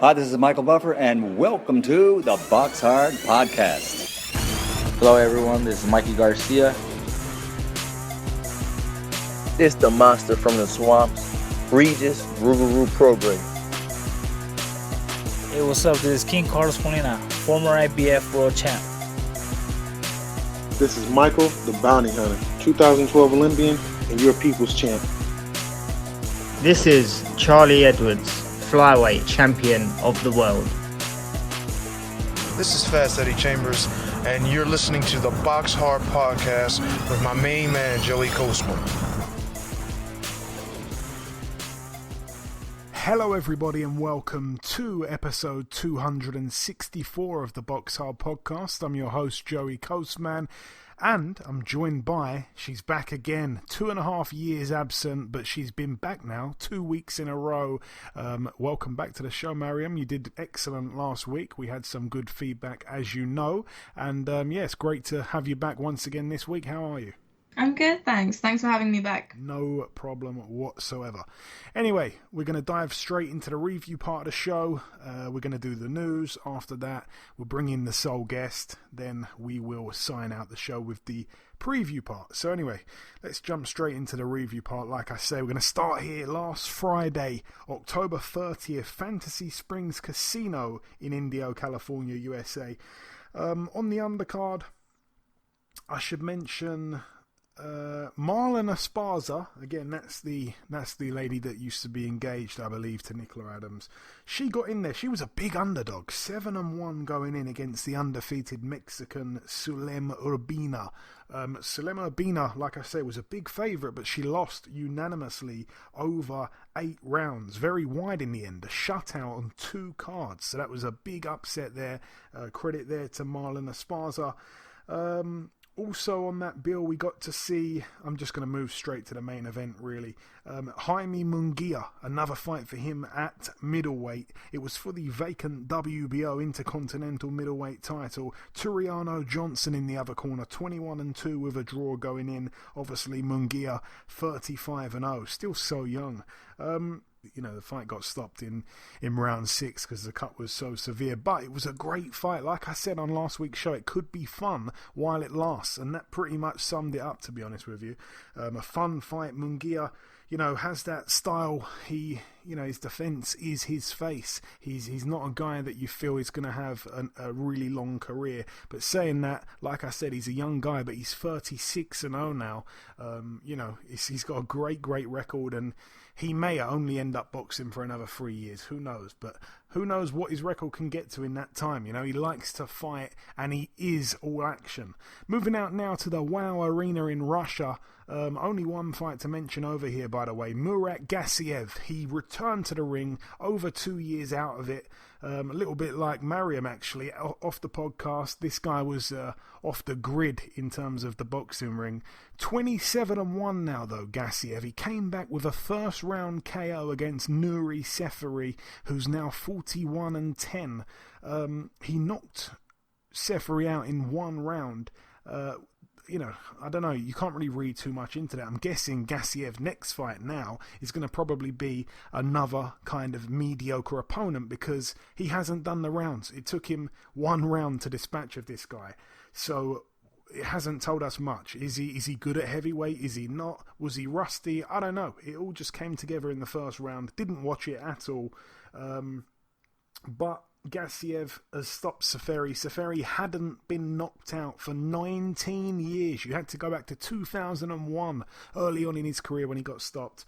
Hi, this is Michael Buffer, and welcome to the BoxHard Podcast. Hello, everyone. This is Mikey Garcia. It's the monster from the swamps, Regis Rougarou Prograis. Hey, what's up? This is King Carlos Molina, former IBF world champ. This is Michael, the Bounty Hunter, 2012 Olympian and your people's champ. This is Charlie Edwards, flyweight champion of the world. This is Fast Eddie Chambers, and you're listening to the BoxHard Podcast with my main man, Joey Coastman. Hello everybody and welcome to episode 264 of the BoxHard Podcast. I'm your host Joey Coastman and I'm joined by, she's back again, 2.5 years absent, but she's been back now 2 weeks in a row. Welcome back to the show, Mariam. You did excellent last week. We had some good feedback, as you know, and it's great to have you back once again this week. How are you? I'm good, thanks. Thanks for having me back. No problem whatsoever. Anyway, we're going to dive straight into the review part of the show. We're going to do the news. After that, we'll bring in the sole guest. Then we will sign out the show with the preview part. So anyway, let's jump straight into the review part. Like I say, we're going to start here last Friday, October 30th, Fantasy Springs Casino in Indio, California, USA. On the undercard, I should mention Marlon Esparza. Again, that's the lady that used to be engaged, I believe, to Nicola Adams. She got in there. She was a big underdog, 7-1 going in against the undefeated Mexican Sulem Urbina. Sulem Urbina, like I say, was a big favourite, but she lost unanimously over 8 rounds, very wide in the end, a shutout on 2 cards. So that was a big upset there. Credit there to Marlon Esparza. Also on that bill, we got to see, I'm just going to move straight to the main event really, Jaime Munguia, another fight for him at middleweight. It was for the vacant WBO Intercontinental Middleweight title. Turiano Johnson in the other corner, 21-2 with a draw going in. Obviously Munguia, 35-0, still so young. The fight got stopped in round 6 because the cut was so severe. But it was a great fight. Like I said on last week's show, it could be fun while it lasts. And that pretty much summed it up, to be honest with you. A fun fight. Munguia, has that style. His defense is his face. He's not a guy that you feel is going to have a really long career. But saying that, like I said, he's a young guy, but he's 36-0 now. He's got a great record, and he may only end up boxing for another 3 years. Who knows? But who knows what his record can get to in that time. He likes to fight, and he is all action. Moving out now to the WOW Arena in Russia. Only one fight to mention over here, by the way. Murat Gassiev. He returned to the ring over 2 years out of it. A little bit like Mariam, actually, off the podcast. This guy was off the grid in terms of the boxing ring. 27-1 now, though, Gassiev. He came back with a first-round KO against Nuri Seferi, who's now 41-10. He knocked Seferi out in 1 round. I don't know, you can't really read too much into that. I'm guessing Gassiev's next fight now is going to probably be another kind of mediocre opponent because he hasn't done the rounds. It took him 1 round to dispatch of this guy. So it hasn't told us much. Is he good at heavyweight? Is he not? Was he rusty? I don't know. It all just came together in the first round. Didn't watch it at all. But Gassiev has stopped Seferi. Seferi hadn't been knocked out for 19 years. You had to go back to 2001, early on in his career when he got stopped.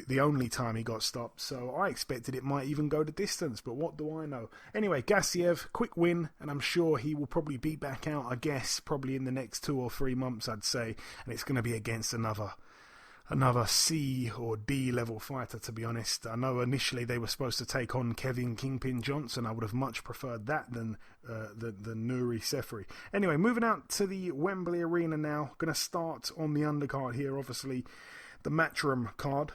The only time he got stopped. So I expected it might even go the distance, but what do I know? Anyway, Gassiev, quick win, and I'm sure he will probably be back out, I guess, probably in the next 2 or 3 months, I'd say. And it's going to be against another C or D level fighter, to be honest. I know initially they were supposed to take on Kevin Kingpin Johnson. I would have much preferred that than Nuri Seferi. Anyway, moving out to the Wembley Arena now. Going to start on the undercard here, obviously, the Matchroom card.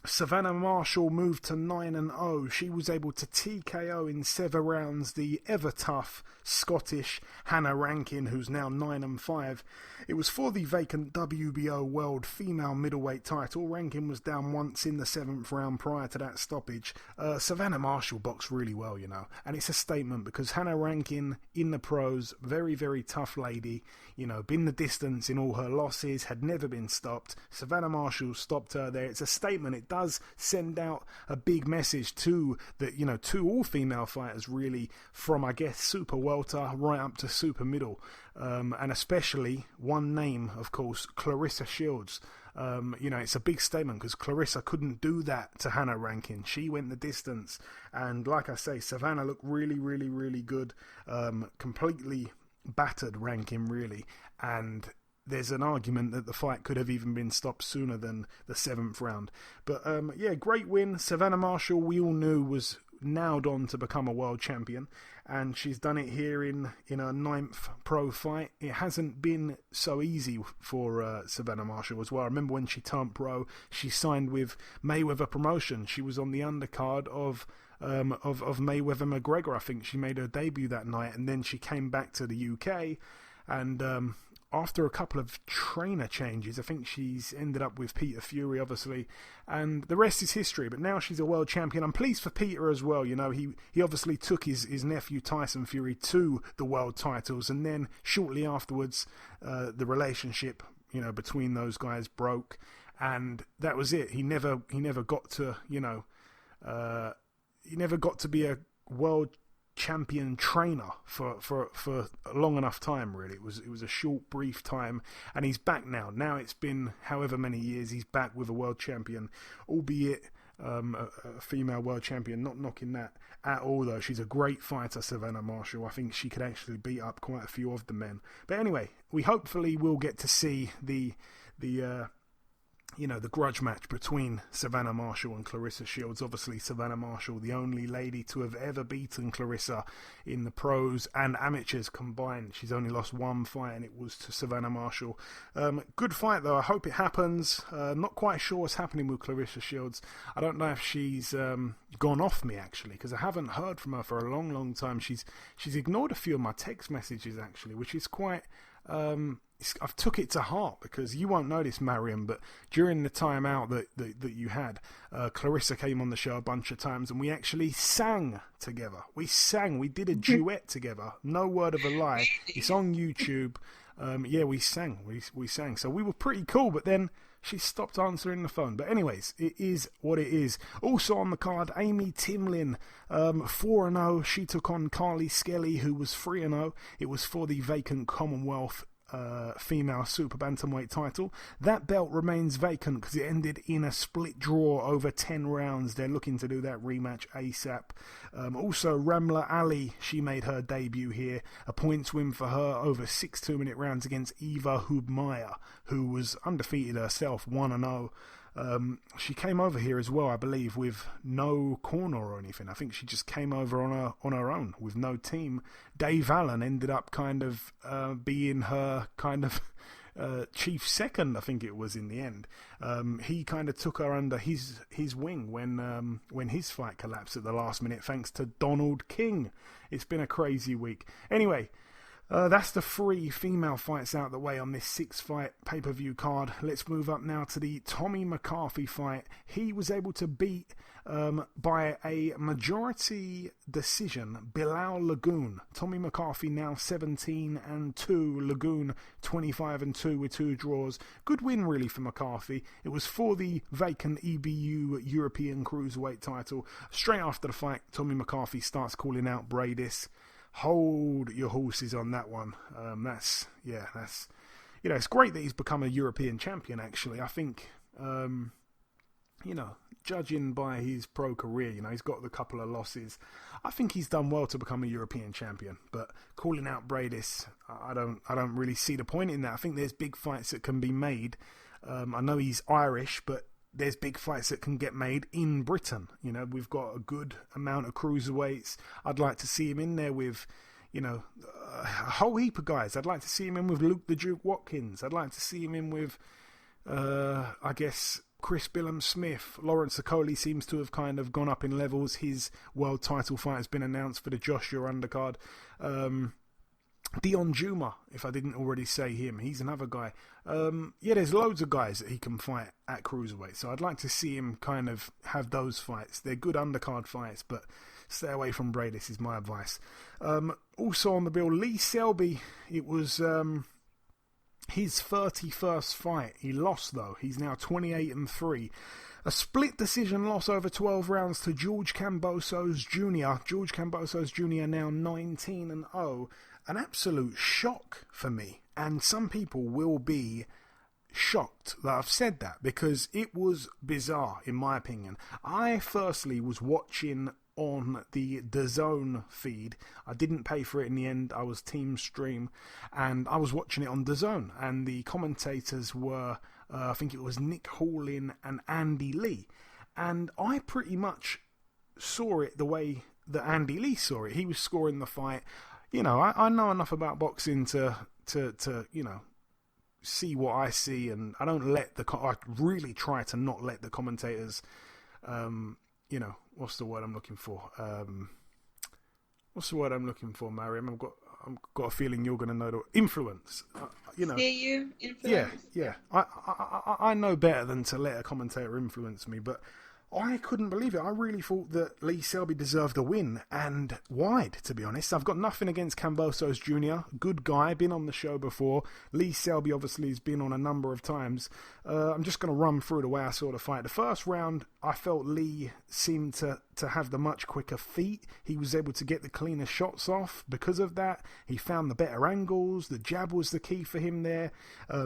Savannah Marshall moved to 9-0. She was able to TKO in 7 rounds the ever tough Scottish Hannah Rankin, who's now 9-5. It was for the vacant WBO World Female Middleweight title. Rankin was down once in the 7th round prior to that stoppage. Savannah Marshall boxed really well, you know, and it's a statement because Hannah Rankin in the pros, very, very tough lady, you know, been the distance in all her losses, had never been stopped. Savannah Marshall stopped her there. It's a statement. It does send out a big message to the, you know, to all female fighters really, from I guess super welter right up to super middle, and especially one name, of course, Claressa Shields. You know, it's a big statement because Claressa couldn't do that to Hannah Rankin. She went the distance, and like I say, Savannah looked really, really, really good. Completely battered Rankin really, and there's an argument that the fight could have even been stopped sooner than the 7th round. But yeah, great win. Savannah Marshall, we all knew, was nailed on to become a world champion, and she's done it here in her 9th pro fight. It hasn't been so easy for Savannah Marshall as well. I remember when she turned pro, she signed with Mayweather Promotion. She was on the undercard of Mayweather McGregor. I think she made her debut that night, and then she came back to the UK, and after a couple of trainer changes, I think she's ended up with Peter Fury, obviously, and the rest is history. But now she's a world champion. I'm pleased for Peter as well. You know, he obviously took his nephew Tyson Fury to the world titles, and then shortly afterwards, the relationship, you know, between those guys broke, and that was it. He never got to, you know, he never got to be a world champion trainer for a long enough time really. It was a short, brief time, and he's back now. Now it's been however many years, he's back with a world champion, albeit a female world champion. Not knocking that at all though. She's a great fighter, Savannah Marshall. I think she could actually beat up quite a few of the men. But anyway, we hopefully will get to see the you know, the grudge match between Savannah Marshall and Claressa Shields. Obviously, Savannah Marshall, the only lady to have ever beaten Claressa in the pros and amateurs combined. She's only lost one fight, and it was to Savannah Marshall. Good fight, though. I hope it happens. Not quite sure what's happening with Claressa Shields. I don't know if she's gone off me, actually, because I haven't heard from her for a long, long time. She's ignored a few of my text messages, actually, which is quite... I've took it to heart, because you won't know this, Mariam, but during the time out that you had, Claressa came on the show a bunch of times, and we actually sang together. We did a duet together. No word of a lie. It's on YouTube. Yeah, we sang. We sang. So we were pretty cool, but then she stopped answering the phone. But anyways, it is what it is. Also on the card, Amy Timlin, 4-0. She took on Carly Skelly, who was 3-0. It was for the vacant Commonwealth female super bantamweight title. That belt remains vacant because it ended in a split draw over 10 rounds. They're looking to do that rematch ASAP. Also, Ramla Ali, she made her debut here. A points win for her over 6 2-minute rounds against Eva Hubmaier, who was undefeated herself, 1-0. She came over here as well, I believe, with no corner or anything. I think she just came over on her own with no team. Dave Allen ended up kind of being her kind of chief second, I think it was, in the end. He kind of took her under his wing when his fight collapsed at the last minute, thanks to Donald King. It's been a crazy week. Anyway, that's the 3 female fights out the way on this 6-fight pay-per-view card. Let's move up now to the Tommy McCarthy fight. He was able to beat, by a majority decision, Bilal Lagoon. Tommy McCarthy now 17-2, Lagoon 25-2 with 2 draws. Good win really for McCarthy. It was for the vacant EBU European Cruiserweight title. Straight after the fight, Tommy McCarthy starts calling out Bradis. Hold your horses on that one. That's you know, it's great that he's become a European champion, actually. I think, you know, judging by his pro career, you know, he's got a couple of losses. I think he's done well to become a European champion, but calling out Bradis, I don't really see the point in that. I think there's big fights that can be made. I know he's Irish, but there's big fights that can get made in Britain. You know, we've got a good amount of cruiserweights. I'd like to see him in there with, you know, a whole heap of guys. I'd like to see him in with Luke the Duke Watkins. I'd like to see him in with, I guess, Chris Billum-Smith. Lawrence Okoli seems to have kind of gone up in levels. His world title fight has been announced for the Joshua undercard. Dion Juma, if I didn't already say him, he's another guy. There's loads of guys that he can fight at cruiserweight, so I'd like to see him kind of have those fights. They're good undercard fights, but stay away from Bradis is my advice. Also on the bill, Lee Selby. It was his 31st fight. He lost though. He's now 28-3. A split decision loss over 12 rounds to George Kambosos Jr. George Kambosos Jr. now 19-0. An absolute shock for me. And some people will be shocked that I've said that, because it was bizarre in my opinion. I firstly was watching on the DAZN feed. I didn't pay for it in the end. I was Team Stream, and I was watching it on DAZN, and the commentators were I think it was Nick Hallin and Andy Lee, and I pretty much saw it the way that Andy Lee saw it. He was scoring the fight. You know, I know enough about boxing to you know, see what I see, and I don't let I really try to not let the commentators you know, what's the word I'm looking for? Mariam? I've got a feeling you're going to know the influence. You know, Steer you, influence. Yeah. I know better than to let a commentator influence me, but I couldn't believe it. I really thought that Lee Selby deserved a win, and wide, to be honest. I've got nothing against Kambosos Jr. Good guy, been on the show before. Lee Selby obviously has been on a number of times. I'm just going to run through the way I saw the fight. The first round, I felt Lee seemed to have the much quicker feet. He was able to get the cleaner shots off because of that. He found the better angles. The jab was the key for him there.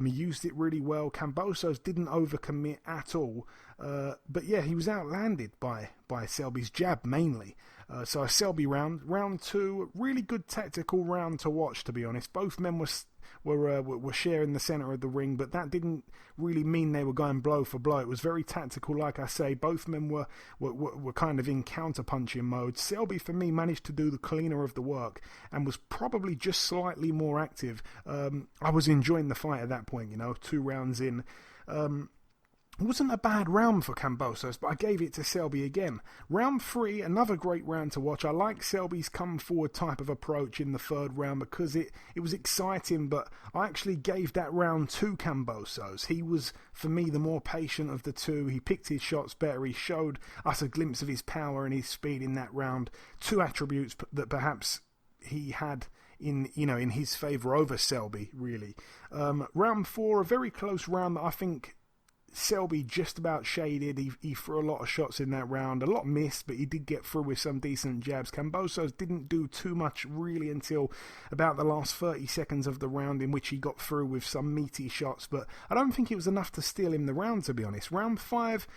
He used it really well. Kambosos didn't overcommit at all. But yeah, he was outlanded by Selby's jab mainly. So a Selby round two, really good tactical round to watch, to be honest. Both men were sharing the centre of the ring, but that didn't really mean they were going blow for blow. It was very tactical, like I say. Both men were kind of in counter-punching mode. Selby, for me, managed to do the cleaner of the work and was probably just slightly more active. I was enjoying the fight at that point, you know, 2 rounds in. It wasn't a bad round for Kambosos, but I gave it to Selby again. Round 3, another great round to watch. I like Selby's come forward type of approach in the 3rd round because it was exciting, but I actually gave that round to Kambosos. He was, for me, the more patient of the two. He picked his shots better. He showed us a glimpse of his power and his speed in that round. 2 attributes that perhaps he had in his favour over Selby, really. Round 4, a very close round that I think Selby just about shaded. He threw a lot of shots in that round. A lot missed, but he did get through with some decent jabs. Kambosos didn't do too much really until about the last 30 seconds of the round, in which he got through with some meaty shots, but I don't think it was enough to steal him the round, to be honest. Round 5,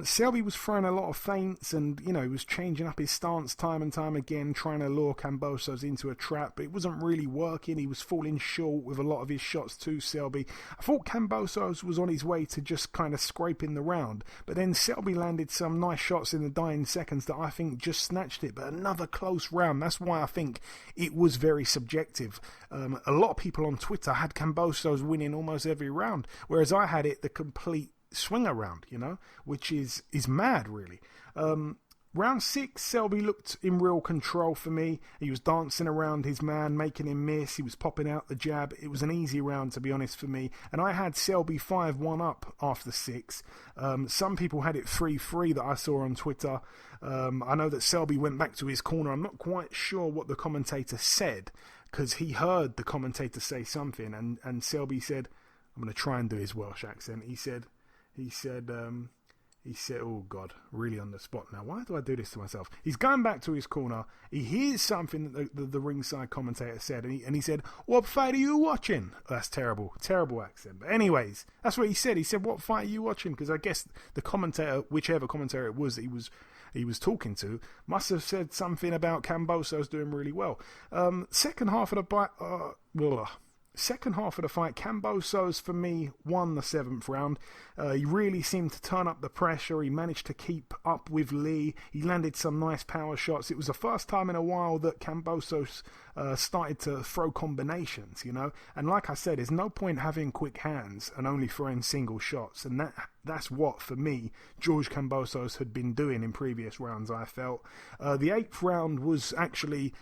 Selby was throwing a lot of feints, and he was changing up his stance time and time again, trying to lure Kambosos into a trap, but it wasn't really working. He was falling short with a lot of his shots to Selby. I thought Kambosos was on his way to just kind of scraping the round, but then Selby landed some nice shots in the dying seconds that I think just snatched it. But another close round. That's why I think it was very subjective. A lot of people on Twitter had Kambosos winning almost every round, whereas I had it the complete swing around, which is mad, really. Round 6, Selby looked in real control for me. He was dancing around his man, making him miss. He was popping out the jab. It was an easy round, to be honest, for me. And I had Selby 5-1 up after 6. Some people had it 3-3 that I saw on Twitter. I know that Selby went back to his corner. I'm not quite sure what the commentator said, because he heard the commentator say something. And Selby said, I'm going to try and do his Welsh accent. He said, oh God, really on the spot now. Why do I do this to myself? He's going back to his corner. He hears something that the ringside commentator said, and he said, what fight are you watching? That's terrible accent. But anyways, that's what he said. He said, what fight are you watching? Because I guess the commentator, whichever commentator it was that he was talking to, must have said something about Kambosos doing really well. Second half of the second half of the fight, Kambosos, for me, won the 7th round. He really seemed to turn up the pressure. He managed to keep up with Lee. He landed some nice power shots. It was the first time in a while that Kambosos started to throw combinations, you know. And like I said, there's no point having quick hands and only throwing single shots. And that's what, for me, George Kambosos had been doing in previous rounds, I felt. The 8th round was actually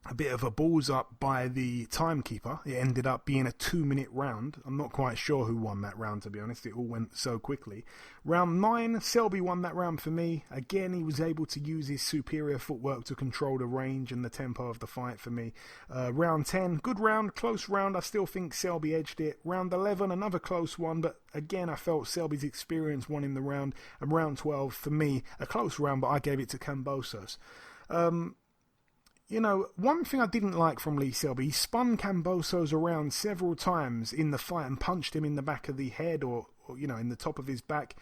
a bit of a balls up by the timekeeper. It ended up being a 2-minute round. I'm not quite sure who won that round, to be honest. It all went so quickly. Round 9, Selby won that round for me. Again, he was able to use his superior footwork to control the range and the tempo of the fight for me. Round 10, good round, close round. I still think Selby edged it. Round 11, another close one, but again, I felt Selby's experience won in the round. And round 12, for me, a close round, but I gave it to Kambosos. You know, one thing I didn't like from Lee Selby, he spun Kambosos around several times in the fight and punched him in the back of the head or you know, in the top of his back.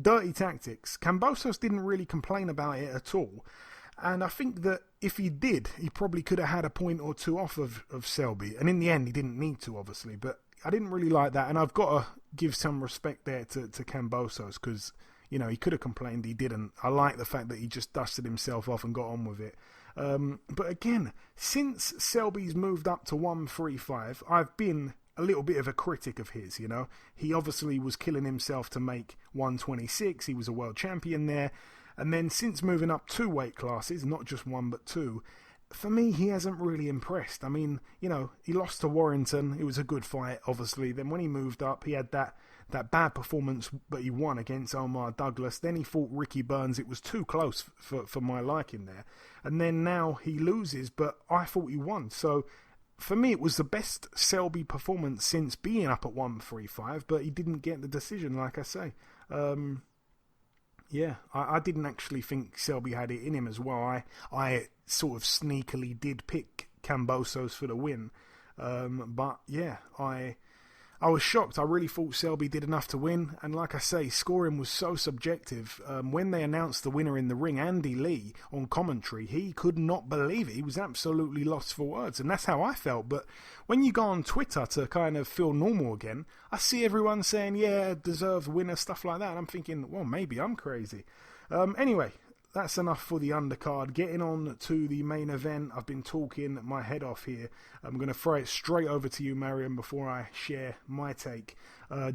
Dirty tactics. Kambosos didn't really complain about it at all. And I think that if he did, he probably could have had a point or two off of Selby. And in the end, he didn't need to, obviously. But I didn't really like that. And I've got to give some respect there to Kambosos because, you know, he could have complained, he didn't. I like the fact that he just dusted himself off and got on with it. But again, since Selby's moved up to 135, I've been a little bit of a critic of his, you know. He obviously was killing himself to make 126. He was a world champion there. And then since moving up 2 weight classes, not just 1 but 2, for me, he hasn't really impressed. I mean, you know, he lost to Warrington. It was a good fight, obviously. Then when he moved up, he had that bad performance, but he won against Omar Douglas. Then he fought Ricky Burns. It was too close for my liking there. And then now he loses, but I thought he won. So for me, it was the best Selby performance since being up at 135, but he didn't get the decision, like I say. Yeah, I didn't actually think Selby had it in him as well. I sort of sneakily did pick Kambosos for the win. But yeah, I was shocked. I really thought Selby did enough to win. And like I say, scoring was so subjective. When they announced the winner in the ring, Andy Lee, on commentary, he could not believe it. He was absolutely lost for words. And that's how I felt. But when you go on Twitter to kind of feel normal again, I see everyone saying, yeah, deserved winner, stuff like that. And I'm thinking, well, maybe I'm crazy. Anyway, that's enough for the undercard. Getting on to the main event. I've been talking my head off here. I'm going to throw it straight over to you, Mariam, before I share my take.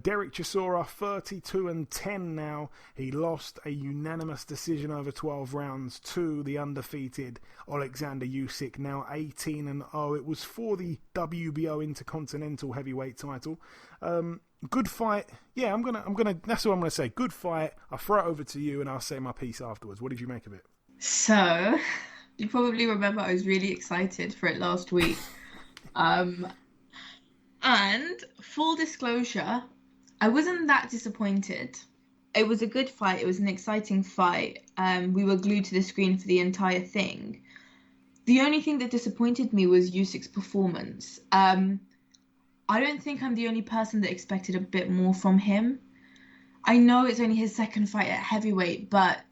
Derek Chisora, 32-10 now. He lost a unanimous decision over 12 rounds to the undefeated Alexander Usyk, now 18-0. It was for the WBO Intercontinental Heavyweight title. Good fight. Yeah, I'm gonna. That's what I'm gonna say. Good fight. I'll throw it over to you, and I'll say my piece afterwards. What did you make of it? So, you probably remember I was really excited for it last week. And full disclosure, I wasn't that disappointed. It was a good fight. It was an exciting fight. We were glued to the screen for the entire thing. The only thing that disappointed me was Usyk's performance. I don't think I'm the only person that expected a bit more from him. I know it's only his second fight at heavyweight, but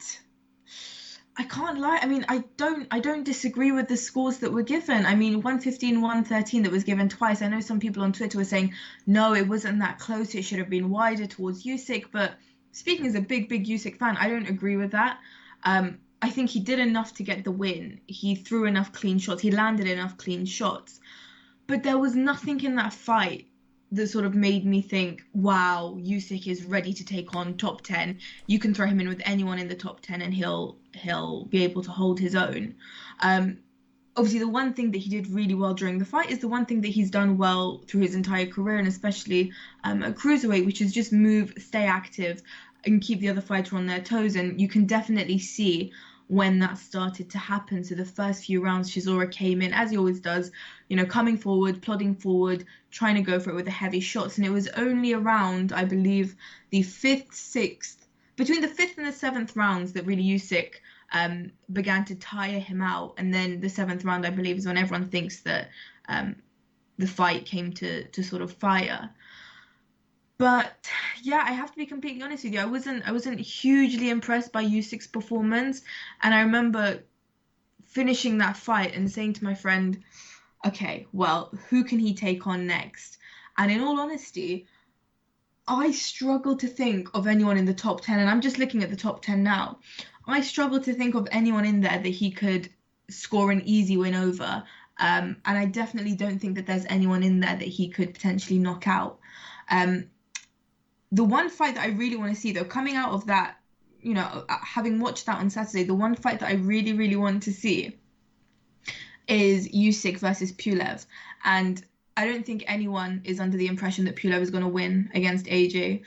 I can't lie. I mean, I don't disagree with the scores that were given. I mean, 115, 113 that was given twice. I know some people on Twitter were saying, no, it wasn't that close. It should have been wider towards Usyk. But speaking as a big Usyk fan, I don't agree with that. I think he did enough to get the win. He threw enough clean shots. He landed enough clean shots. But there was nothing in that fight that sort of made me think, wow, Usyk is ready to take on top 10. You can throw him in with anyone in the top 10 and he'll be able to hold his own. Obviously, the one thing that he did really well during the fight is the one thing that he's done well through his entire career, and especially at cruiserweight, which is just move, stay active, and keep the other fighter on their toes. And you can definitely see when that started to happen. So the first few rounds, Chisora came in, as he always does, you know, coming forward, plodding forward, trying to go for it with the heavy shots. And it was only around, I believe, the between the 5th and the 7th rounds that really Usyk began to tire him out. And then the 7th round, I believe, is when everyone thinks that the fight came to sort of fire. But yeah, I have to be completely honest with you. I wasn't hugely impressed by Usyk's performance, and I remember finishing that fight and saying to my friend, okay, well, who can he take on next? And in all honesty, I struggle to think of anyone in the top 10, and I'm just looking at the top 10 now. I struggle to think of anyone in there that he could score an easy win over. And I definitely don't think that there's anyone in there that he could potentially knock out. The one fight that I really want to see, though, coming out of that, having watched that on Saturday, the one fight that I really, really want to see is Usyk versus Pulev. And I don't think anyone is under the impression that Pulev is going to win against AJ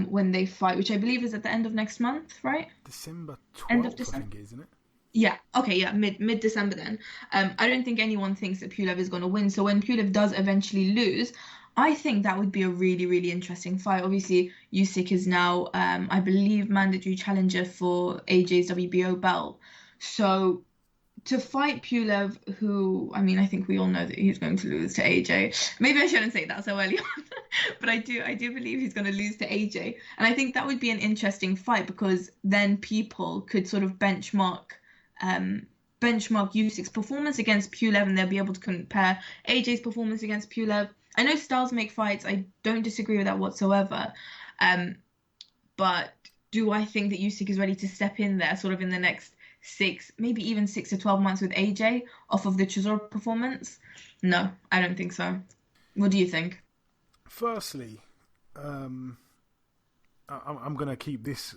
when they fight, which I believe is at the end of next month, right? December 12th, End of December. I think, isn't it? Yeah, okay, yeah, mid-December then. I don't think anyone thinks that Pulev is going to win. So when Pulev does eventually lose, I think that would be a really, really interesting fight. Obviously, Usyk is now, I believe, mandatory challenger for AJ's WBO belt. So to fight Pulev, who, I mean, I think we all know that he's going to lose to AJ. Maybe I shouldn't say that so early on, but I do believe he's going to lose to AJ. And I think that would be an interesting fight, because then people could sort of benchmark Usyk's performance against Pulev, and they'll be able to compare AJ's performance against Pulev. I know styles make fights. I don't disagree with that whatsoever. But do I think that Usyk is ready to step in there sort of in the next 6 to 12 months with AJ off of the Chisora performance? No, I don't think so. What do you think? Firstly, I'm going to keep this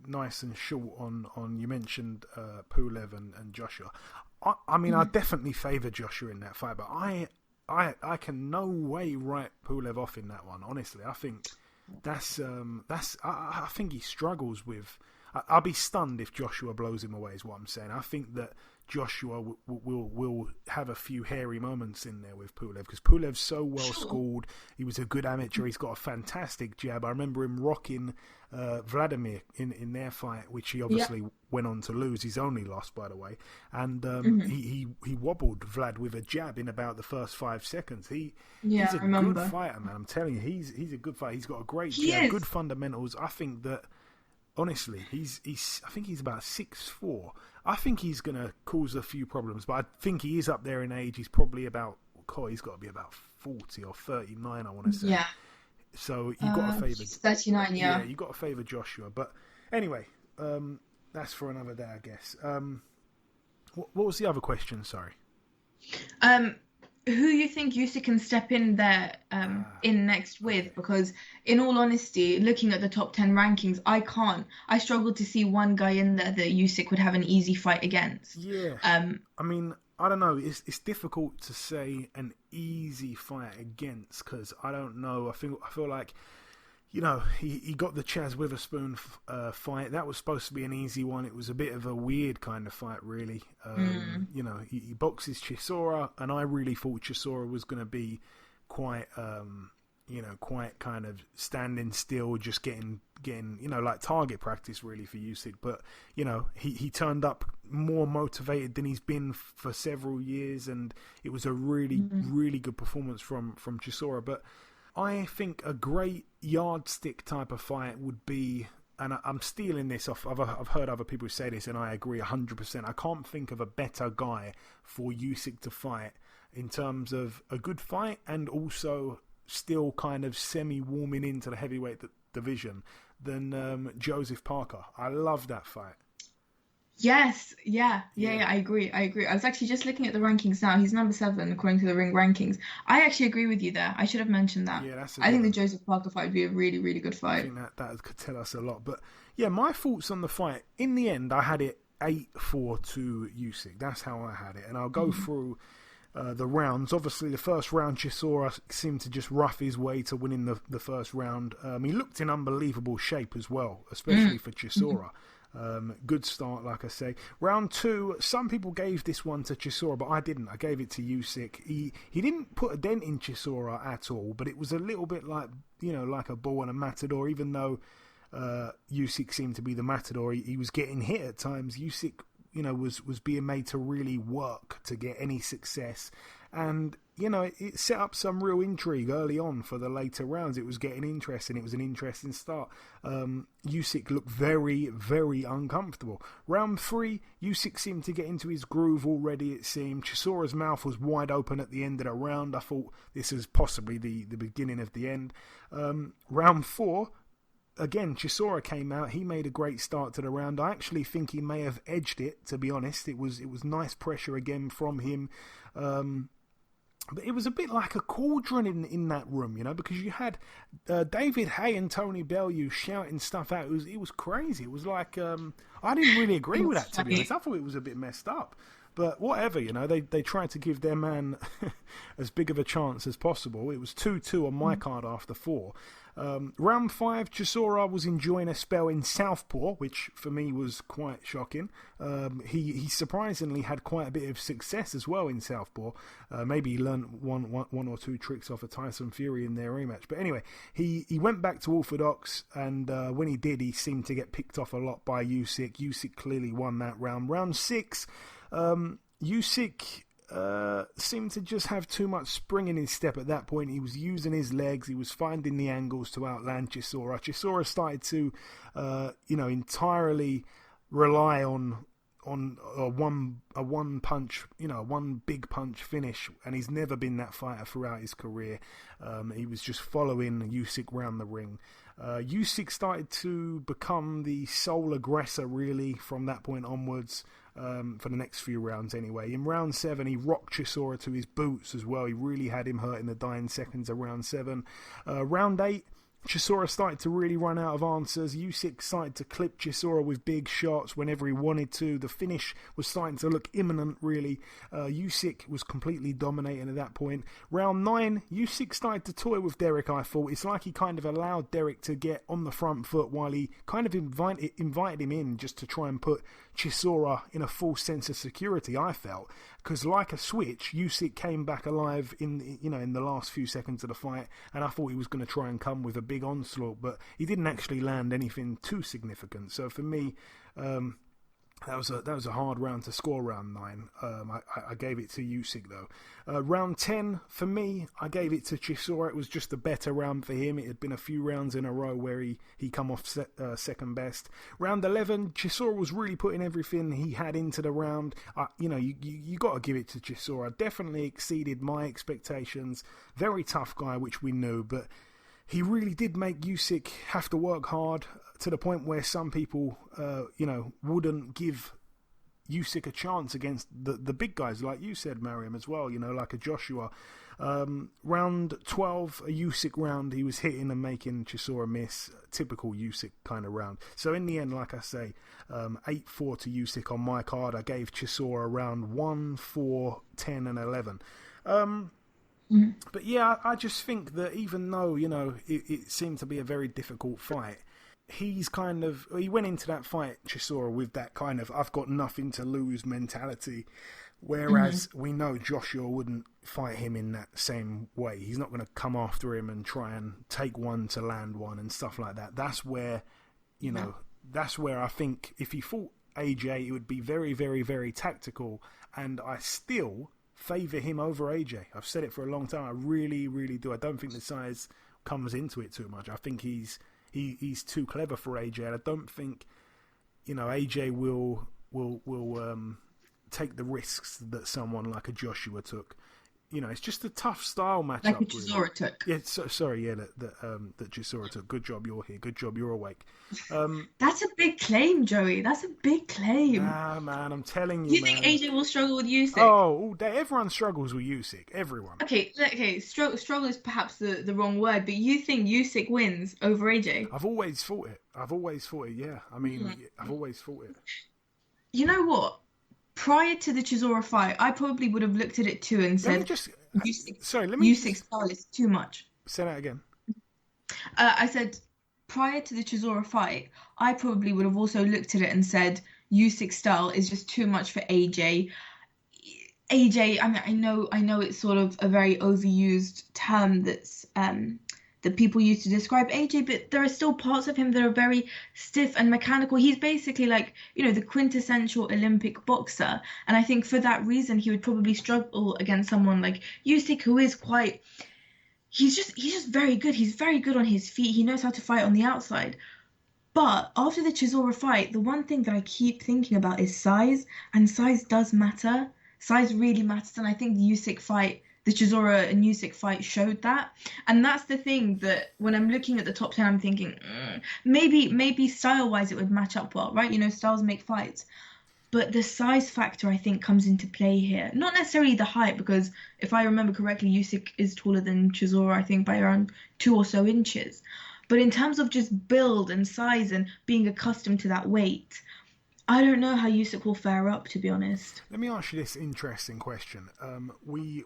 nice and short on you mentioned Pulev and Joshua. I mean, I definitely favour Joshua in that fight, but I can no way write Pulev off in that one. Honestly, I think I think he struggles with. I'll be stunned if Joshua blows him away, is what I'm saying. I think that Joshua will have a few hairy moments in there with Pulev, because Pulev's so well schooled. He was a good amateur. He's got a fantastic jab. I remember him rocking Vladimir in their fight, which he obviously went on to lose. His only loss, by the way. And he wobbled Vlad with a jab in about the first 5 seconds. He's a good fighter, man. I'm telling you, he's a good fighter. He's got a great jab, good fundamentals. I think that, honestly, I think he's about 6'4". I think he's going to cause a few problems, but I think he is up there in age. He's probably about, he's got to be about 40 or 39, I want to say. Yeah. So you've got to favour... 39, yeah. Yeah, you've got to favour Joshua. But anyway, that's for another day, I guess. What was the other question? Sorry. Who you think Usyk can step in there in next with? Because in all honesty, looking at the top 10 rankings, I struggle to see one guy in there that Usyk would have an easy fight against. Yeah. I mean, I don't know. It's difficult to say an easy fight against, because I don't know. I feel like, he got the Chaz Witherspoon fight. That was supposed to be an easy one. It was a bit of a weird kind of fight, really. He boxes Chisora, and I really thought Chisora was going to be quite kind of standing still, just getting like target practice really for Usyk. But he turned up more motivated than he's been for several years, and it was a really really good performance from Chisora. But I think a great yardstick type of fight would be, and I'm stealing this off, I've heard other people say this, and I agree 100%. I can't think of a better guy for Usyk to fight in terms of a good fight and also still kind of semi-warming into the heavyweight division than Joseph Parker. I love that fight. Yes, yeah, I agree. I was actually just looking at the rankings now. He's number 7 according to the Ring rankings. I actually agree with you there. I should have mentioned that. Yeah, I think the Joseph Parker fight would be a really, really good fight. I think that could tell us a lot. But yeah, my thoughts on the fight. In the end, I had it 8-4 to Usyk. That's how I had it. And I'll go through the rounds. Obviously, the first round, Chisora seemed to just rough his way to winning the first round. He looked in unbelievable shape as well, especially for Chisora. Good start, like I say. Round 2, some people gave this one to Chisora, but I didn't. I gave it to Usyk. He didn't put a dent in Chisora at all, but it was a little bit like a bull and a matador. Even though Usyk seemed to be the matador, he was getting hit at times. Usyk, was being made to really work to get any success. And it set up some real intrigue early on for the later rounds. It was getting interesting. It was an interesting start. Usyk looked very, very uncomfortable. Round 3, Usyk seemed to get into his groove already, it seemed. Chisora's mouth was wide open at the end of the round. I thought this was possibly the beginning of the end. Round 4, again, Chisora came out. He made a great start to the round. I actually think he may have edged it, to be honest. It was nice pressure again from him. But it was a bit like a cauldron in that room, because you had David Haye and Tony Bellew shouting stuff out. It was crazy. It was like, I didn't really agree with that, to be honest. I thought it was a bit messed up. But whatever, they tried to give their man as big of a chance as possible. It was 2-2 on my card after 4. Round 5, Chisora was enjoying a spell in Southpaw, which for me was quite shocking. He surprisingly had quite a bit of success as well in Southpaw. Maybe he learned one or two tricks off of Tyson Fury in their rematch. But anyway, he went back to orthodox, and when he did, he seemed to get picked off a lot by Usyk. Usyk clearly won that round. Round 6, Usyk seemed to just have too much spring in his step at that point. He was using his legs. He was finding the angles to outland Chisora. Chisora started to, entirely rely on a one punch, one big punch finish, and he's never been that fighter throughout his career. He was just following Usyk round the ring. Usyk started to become the sole aggressor, really, from that point onwards, for the next few rounds anyway. In round 7, he rocked Chisora to his boots as well. He really had him hurt in the dying seconds of round 7. Round 8, Chisora started to really run out of answers. Usyk started to clip Chisora with big shots whenever he wanted to. The finish was starting to look imminent, really. Usyk was completely dominating at that point. Round 9, Usyk started to toy with Derek, I thought. It's like he kind of allowed Derek to get on the front foot while he kind of invited him in just to try and put Chisora in a false sense of security, I felt. Because like a switch, Usyk came back alive in the last few seconds of the fight, and I thought he was going to try and come with a big onslaught, but he didn't actually land anything too significant. So for me, that was a hard round to score, round 9. I gave it to Usyk though. Round 10, for me, I gave it to Chisora. It was just a better round for him. It had been a few rounds in a row where he come off second best. Round 11, Chisora was really putting everything he had into the round. You got to give it to Chisora. Definitely exceeded my expectations. Very tough guy, which we knew, but he really did make Usyk have to work hard, to the point where some people, wouldn't give Usyk a chance against the big guys, like you said, Mariam, as well, like a Joshua. Round 12, a Usyk round, he was hitting and making Chisora miss. Typical Usyk kind of round. So in the end, like I say, 8-4 to Usyk on my card. I gave Chisora round 1, 4, 10 and 11. But yeah, I just think that even though, it seemed to be a very difficult fight, he went into that fight, Chisora, with that kind of I've got nothing to lose mentality, whereas we know Joshua wouldn't fight him in that same way. He's not going to come after him and try and take one to land one and stuff like that. That's where, that's where I think if he fought AJ, it would be very, very, very tactical, and I still favour him over AJ. I've said it for a long time. I really, really do. I don't think the size comes into it too much. I think he's too clever for AJ, and I don't think AJ will take the risks that someone like a Joshua took. It's just a tough style matchup. Like a Chisora took. Yeah, that Chisora took. Good job you're here. Good job you're awake. That's a big claim, Joey. That's a big claim. Ah, man, I'm telling you, You think AJ will struggle with Usyk? Oh, all day. Everyone struggles with Usyk. Everyone. Okay. Struggle is perhaps the wrong word, but you think Usyk wins over AJ? I've always thought it. Yeah. I mean, I've always thought it. You know what? Prior to the Chisora fight, I probably would have looked at it too and said, Usyk's style is too much. Say that again. I said, prior to the Chisora fight, I probably would have also looked at it and said, Usyk's style is just too much for AJ. AJ, I mean, I know it's sort of a very overused term that's that people use to describe AJ, but there are still parts of him that are very stiff and mechanical. He's basically like, the quintessential Olympic boxer. And I think for that reason, he would probably struggle against someone like Usyk, who is quite, he's just very good. He's very good on his feet. He knows how to fight on the outside. But after the Chisora fight, the one thing that I keep thinking about is size, and size does matter. Size really matters, and I think the Chisora and Usyk fight showed that. And that's the thing that when I'm looking at the top 10, I'm thinking, maybe style-wise it would match up well, right? Styles make fights. But the size factor, I think, comes into play here. Not necessarily the height, because if I remember correctly, Usyk is taller than Chisora, I think, by around 2 or so inches. But in terms of just build and size and being accustomed to that weight, I don't know how Usyk will fare up, to be honest. Let me ask you this interesting question. We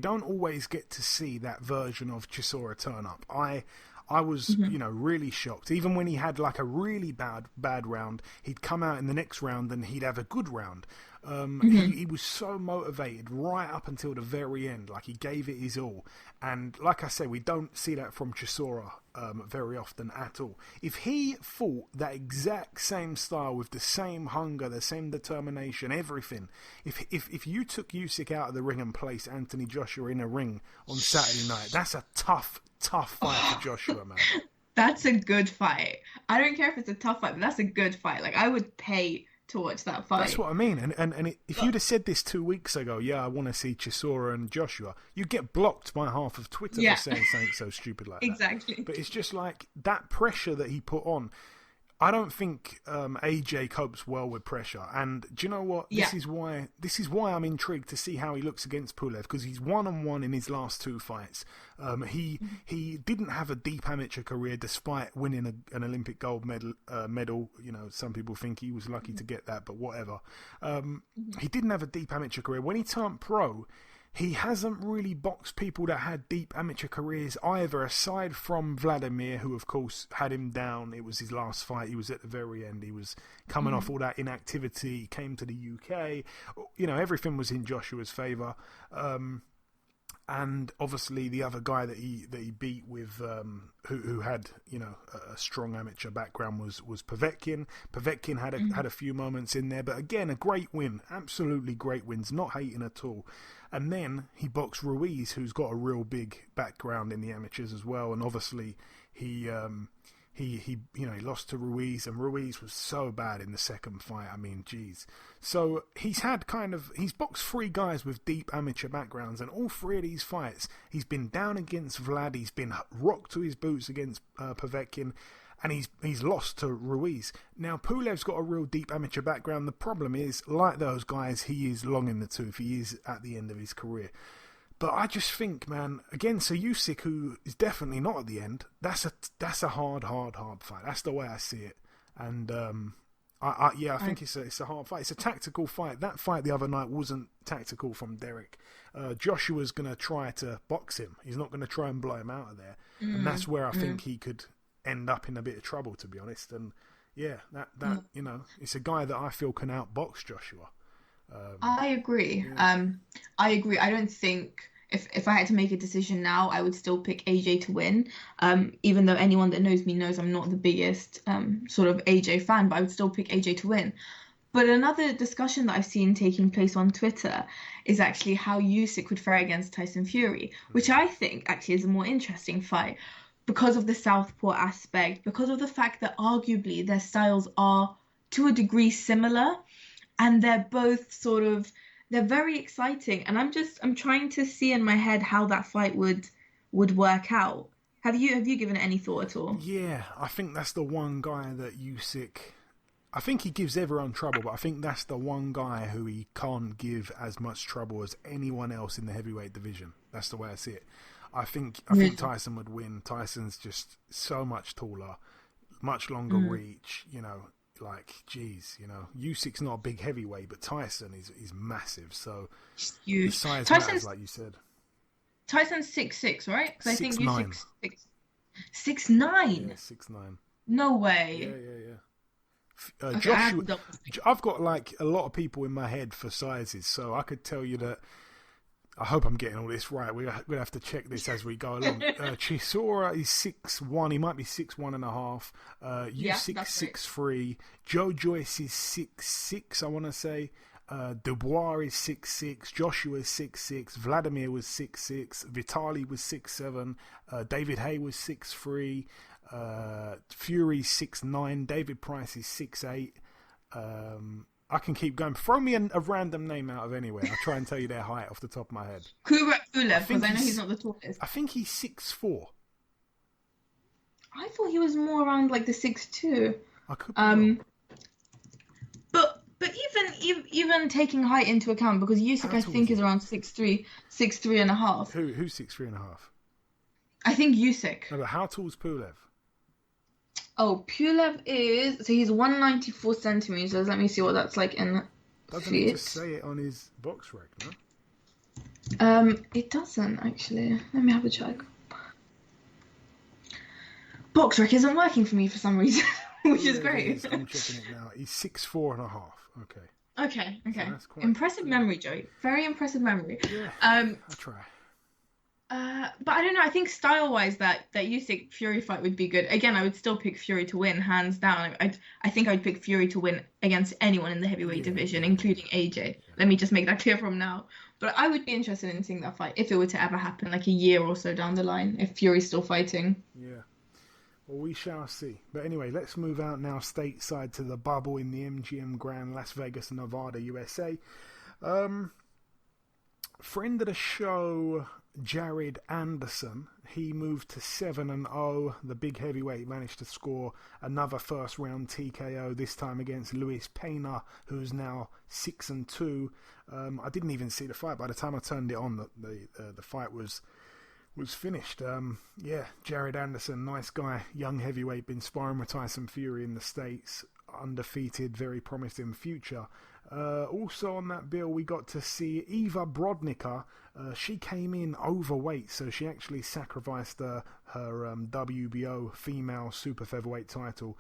don't always get to see that version of Chisora turn up. I was, really shocked. Even when he had like a really bad round, he'd come out in the next round and he'd have a good round. He was so motivated right up until the very end. Like, he gave it his all. And like I say, we don't see that from Chisora very often at all. If he fought that exact same style with the same hunger, the same determination, everything, if you took Usyk out of the ring and placed Anthony Joshua in a ring on Saturday night, that's a tough fight for Joshua, man. That's a good fight. I don't care if it's a tough fight, but that's a good fight. Like, I would pay to watch that fight. That's what I mean. And if you'd have said this 2 weeks ago, I want to see Chisora and Joshua, you'd get blocked by half of Twitter for saying something so stupid like that. Exactly. But it's just like that pressure that he put on. I don't think AJ copes well with pressure, and do you know what? This is why I'm intrigued to see how he looks against Pulev, because he's 1-on-1 in his last 2 fights. He didn't have a deep amateur career despite winning an Olympic gold medal. Some people think he was lucky to get that, but whatever. He didn't have a deep amateur career. When he turned pro, he hasn't really boxed people that had deep amateur careers either, aside from Vladimir, who of course had him down. It was his last fight. He was at the very end. He was coming off all that inactivity. He came to the UK. Everything was in Joshua's favour. And obviously the other guy that he beat with, who had a strong amateur background was Povetkin. Povetkin had a few moments in there, but again, a great win, absolutely great wins, not hating at all. And then he boxed Ruiz, who's got a real big background in the amateurs as well, and obviously he lost to Ruiz, and Ruiz was so bad in the second fight. I mean, geez. So he's boxed 3 guys with deep amateur backgrounds, and all 3 of these fights, he's been down against Vlad, he's been rocked to his boots against Povetkin, and he's lost to Ruiz. Now, Pulev's got a real deep amateur background. The problem is, like those guys, he is long in the tooth. He is at the end of his career. But I just think, man, against a Usyk who is definitely not at the end, that's a hard fight. That's the way I see it. And I think it's a hard fight. It's a tactical fight. That fight the other night wasn't tactical from Derek. Joshua's going to try to box him. He's not going to try and blow him out of there. And that's where I think he could end up in a bit of trouble, to be honest. And it's a guy that I feel can outbox Joshua. I agree. Yeah. I agree. I don't think if I had to make a decision now, I would still pick AJ to win. Even though anyone that knows me knows I'm not the biggest sort of AJ fan, but I would still pick AJ to win. But another discussion that I've seen taking place on Twitter is actually how Usyk would fare against Tyson Fury, which I think actually is a more interesting fight because of the southpaw aspect, because of the fact that arguably their styles are to a degree similar. And they're both they're very exciting. And I'm trying to see in my head how that fight would work out. Have you given it any thought at all? Yeah, I think that's the one guy that Usyk, I think he gives everyone trouble, but I think that's the one guy who he can't give as much trouble as anyone else in the heavyweight division. That's the way I see it. I think Tyson would win. Tyson's just so much taller, much longer reach, Like, geez, Usyk's not a big heavyweight, but Tyson is massive. So huge. The size Tyson's matters, like you said. Tyson's 6'6", right? Because I think 6'9". Usyk's 6'9". Yeah, 6'9". No way. Yeah. Joshua, I've got like a lot of people in my head for sizes, so I could tell you that I hope I'm getting all this right. We're going to have to check this as we go along. Chisora is 6'1". He might be 6'1.5". Usyk 6'3". Joe Joyce is 6'6", I want to say. Dubois is 6'6", Joshua is 6'6", Vladimir was 6'6", Vitali was 6'7", David Hay was 6'3", Fury's 6'9", David Price is 6'8". I can keep going. Throw me a random name out of anywhere. I'll try and tell you their height off the top of my head. Kubrat Pulev, because I know he's not the tallest. I think he's 6'4". I thought he was more around like the 6'2". I could be wrong. But even taking height into account, because Usyk I think is around 6'3", 6'3.5". Who's 6'3.5"? I think Usyk. No, but how tall's Pulev? Oh, Pulev is... So he's 194 centimeters. Let me see what that's like in Doesn't feet. it just say it on his box rec, no? It doesn't, actually. Let me have a check. Box rec isn't working for me for some reason, which is great. I'm checking it now. He's 6'4.5". Okay. Okay. So that's quite impressive memory, Joey. Very impressive memory. Yeah, I'll try. But I don't know. I think style-wise, that Usyk Fury fight would be good. Again, I would still pick Fury to win, hands down. I think I'd pick Fury to win against anyone in the heavyweight division, including AJ. Let me just make that clear from now. But I would be interested in seeing that fight if it were to ever happen, like a year or so down the line, if Fury's still fighting. Yeah. Well, we shall see. But anyway, let's move out now stateside to the bubble in the MGM Grand, Las Vegas, Nevada, USA. Friend of the show, Jared Anderson, he moved to 7-0. The big heavyweight managed to score another first round TKO, this time against Luis Pena, who's now 6-2. I didn't even see the fight. By the time I turned it on, the fight was finished. Jared Anderson, nice guy, young heavyweight, been sparring with Tyson Fury in the States, undefeated, very promising future. Also on that bill, we got to see Eva Brodnicka. She came in overweight, so she actually sacrificed her WBO female super featherweight title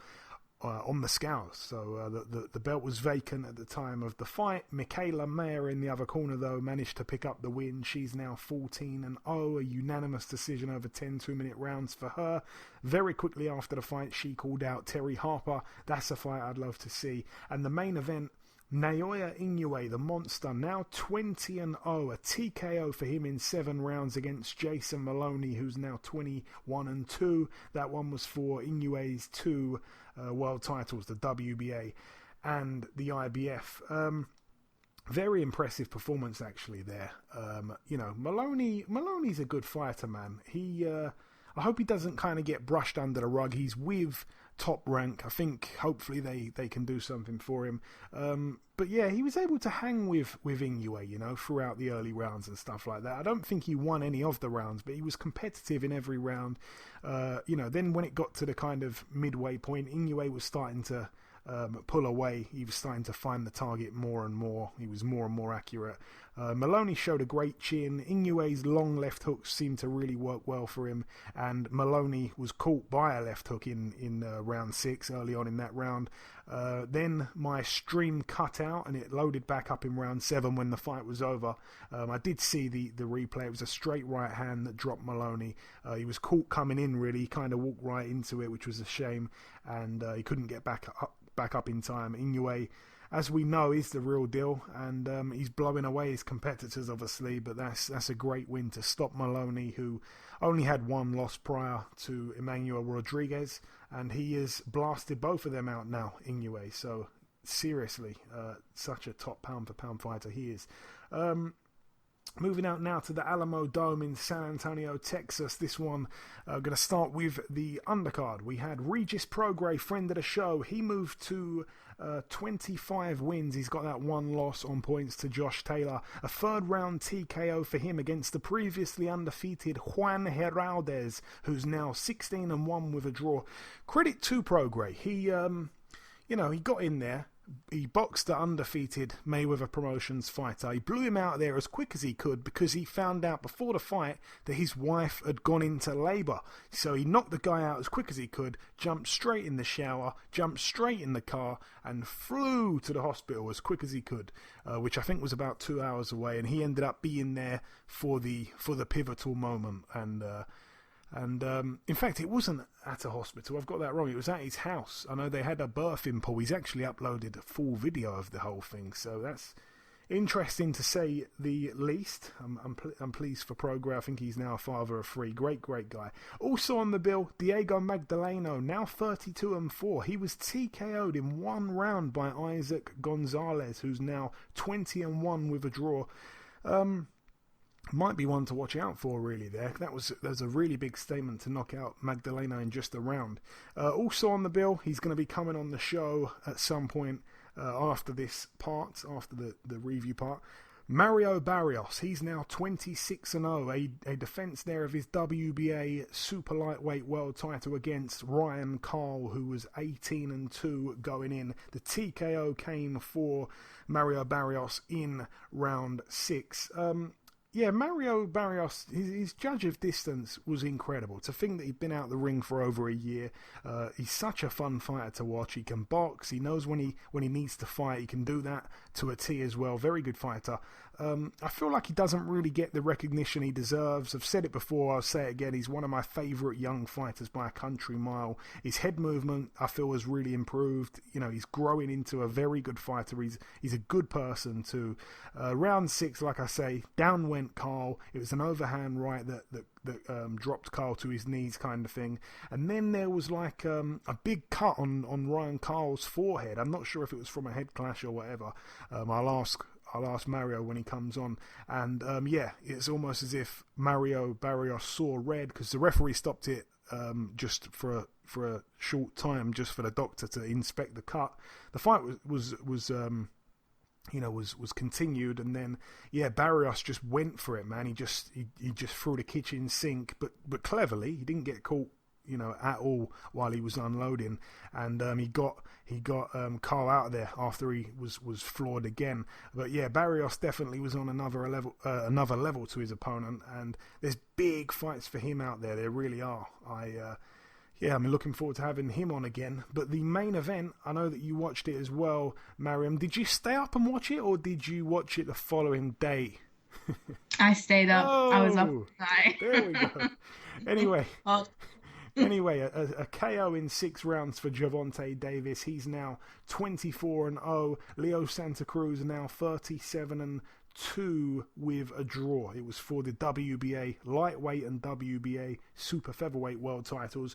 on the scales. So the belt was vacant at the time of the fight. Michaela Mayer in the other corner, though, managed to pick up the win. She's now 14-0, a unanimous decision over 10 2-minute rounds for her. Very quickly after the fight, she called out Terry Harper. That's a fight I'd love to see. And the main event, Naoya Inoue, the monster, now 20-0, a TKO for him in 7 rounds against Jason Maloney, who's now 21-2. That one was for Inoue's 2 world titles, the WBA and the IBF. Very impressive performance actually there. Maloney's a good fighter, man. I hope he doesn't kind of get brushed under the rug. He's with Top Rank. I think hopefully they can do something for him. But yeah, he was able to hang with Inoue, throughout the early rounds and stuff like that. I don't think he won any of the rounds, but he was competitive in every round. Then when it got to the kind of midway point, Inoue was starting to pull away. He was starting to find the target more and more. He was more and more accurate. Maloney showed a great chin. Inoue's long left hooks seemed to really work well for him, and Maloney was caught by a left hook in round 6 early on in that round. Then my stream cut out and it loaded back up in round 7 when the fight was over. I did see the replay. It was a straight right hand that dropped Maloney. He was caught coming in, really. He kind of walked right into it, which was a shame, and he couldn't get back up in time. Inoue, as we know, is the real deal, and he's blowing away his competitors, obviously, but that's a great win to stop Maloney, who only had one loss prior to Emmanuel Rodriguez, and he has blasted both of them out now, Inoue. So seriously, such a top pound-for-pound fighter he is. Moving out now to the Alamo Dome in San Antonio, Texas. This one, going to start with the undercard. We had Regis Prograis, friend of the show. He moved to 25 wins. He's got that one loss on points to Josh Taylor. A 3rd round TKO for him against the previously undefeated Juan Heraldez, who's now 16-1 with a draw. Credit to Prograis. He got in there. he boxed the undefeated Mayweather Promotions fighter. He blew him out there as quick as he could because he found out before the fight that his wife had gone into labour. So he knocked the guy out as quick as he could, jumped straight in the shower, jumped straight in the car, and flew to the hospital as quick as he could, which I think was about 2 hours away. And he ended up being there for the pivotal moment. And in fact, it wasn't at a hospital. I've got that wrong. It was at his house. I know they had a birthing pool. He's actually uploaded a full video of the whole thing. So that's interesting to say the least. I'm pleased for Prograis. I think he's now a father of 3. Great guy. Also on the bill, Diego Magdaleno, now 32-4. He was TKO'd in 1 round by Isaac Gonzalez, who's now 20-1 with a draw. Might be one to watch out for, really. That was a really big statement to knock out Magdaleno in just a round. Also on the bill, he's going to be coming on the show at some point after this part, after the review part. Mario Barrios, he's now 26-0, a defence there of his WBA Super-Lightweight world title against Ryan Karl, who was 18-2 going in. The TKO came for Mario Barrios in round 6. Yeah, Mario Barrios, his judge of distance was incredible. To think that he'd been out the ring for over a year, he's such a fun fighter to watch. He can box. He knows when he needs to fight. He can do that to a T as well. Very good fighter. I feel like he doesn't really get the recognition he deserves. I've said it before, I'll say it again. He's one of my favourite young fighters by a country mile. His head movement, I feel, has really improved. You know, he's growing into a very good fighter. He's a good person too. Round 6, like I say, down went Karl. It was an overhand right that dropped Karl to his knees, kind of thing. And then there was like a big cut on Ryan Karl's forehead. I'm not sure if it was from a head clash or whatever. I'll ask Mario when he comes on. And yeah, it's almost as if Mario Barrios saw red, because the referee stopped it just for a short time, just for the doctor to inspect the cut. The fight was continued, and then Barrios just went for it, man. He just threw the kitchen sink, but cleverly. He didn't get caught, at all while he was unloading, and he got Karl out of there after he was floored again. But yeah, Barrios definitely was on another level to his opponent, and there's big fights for him out there. There really are. I'm looking forward to having him on again. But the main event, I know that you watched it as well, Mariam. Did you stay up and watch it, or did you watch it the following day? I stayed up. I was up all night. There we go. Anyway, a KO in 6 rounds for Gervonta Davis. He's now 24-0. Leo Santa Cruz now 37-2 with a draw. It was for the WBA lightweight and WBA super featherweight world titles.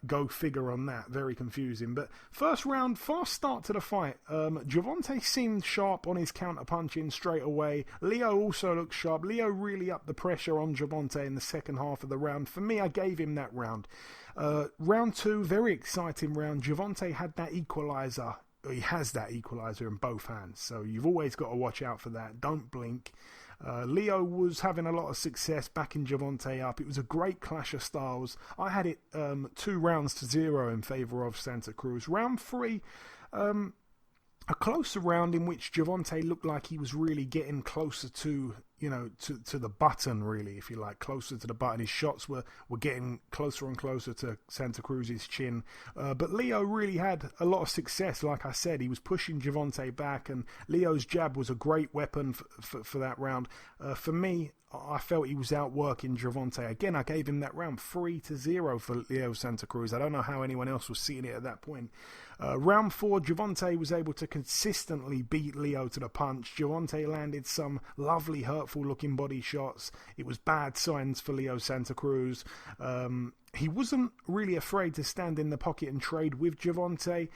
Go figure on that. Very confusing. But first round, fast start to the fight. Gervonta seemed sharp on his counter-punching straight away. Leo also looked sharp. Leo really upped the pressure on Gervonta in the second half of the round. For me, I gave him that round. Round 2, very exciting round. Gervonta had that equalizer. He has that equalizer in both hands. So you've always got to watch out for that. Don't blink. Leo was having a lot of success backing Gervonta up. It was a great clash of styles. I had it 2-0 in favour of Santa Cruz. Round 3, a closer round in which Gervonta looked like he was really getting closer to the button, really, if you like, closer to the button. His shots were getting closer and closer to Santa Cruz's chin. But Leo really had a lot of success. Like I said, he was pushing Gervonta back, and Leo's jab was a great weapon for that round. For me, I felt he was outworking Gervonta. Again, I gave him that round 3-0 for Leo Santa Cruz. I don't know how anyone else was seeing it at that point. Round 4, Gervonta was able to consistently beat Leo to the punch. Gervonta landed some lovely, hurtful-looking body shots. It was bad signs for Leo Santa Cruz. He wasn't really afraid to stand in the pocket and trade with Gervonta.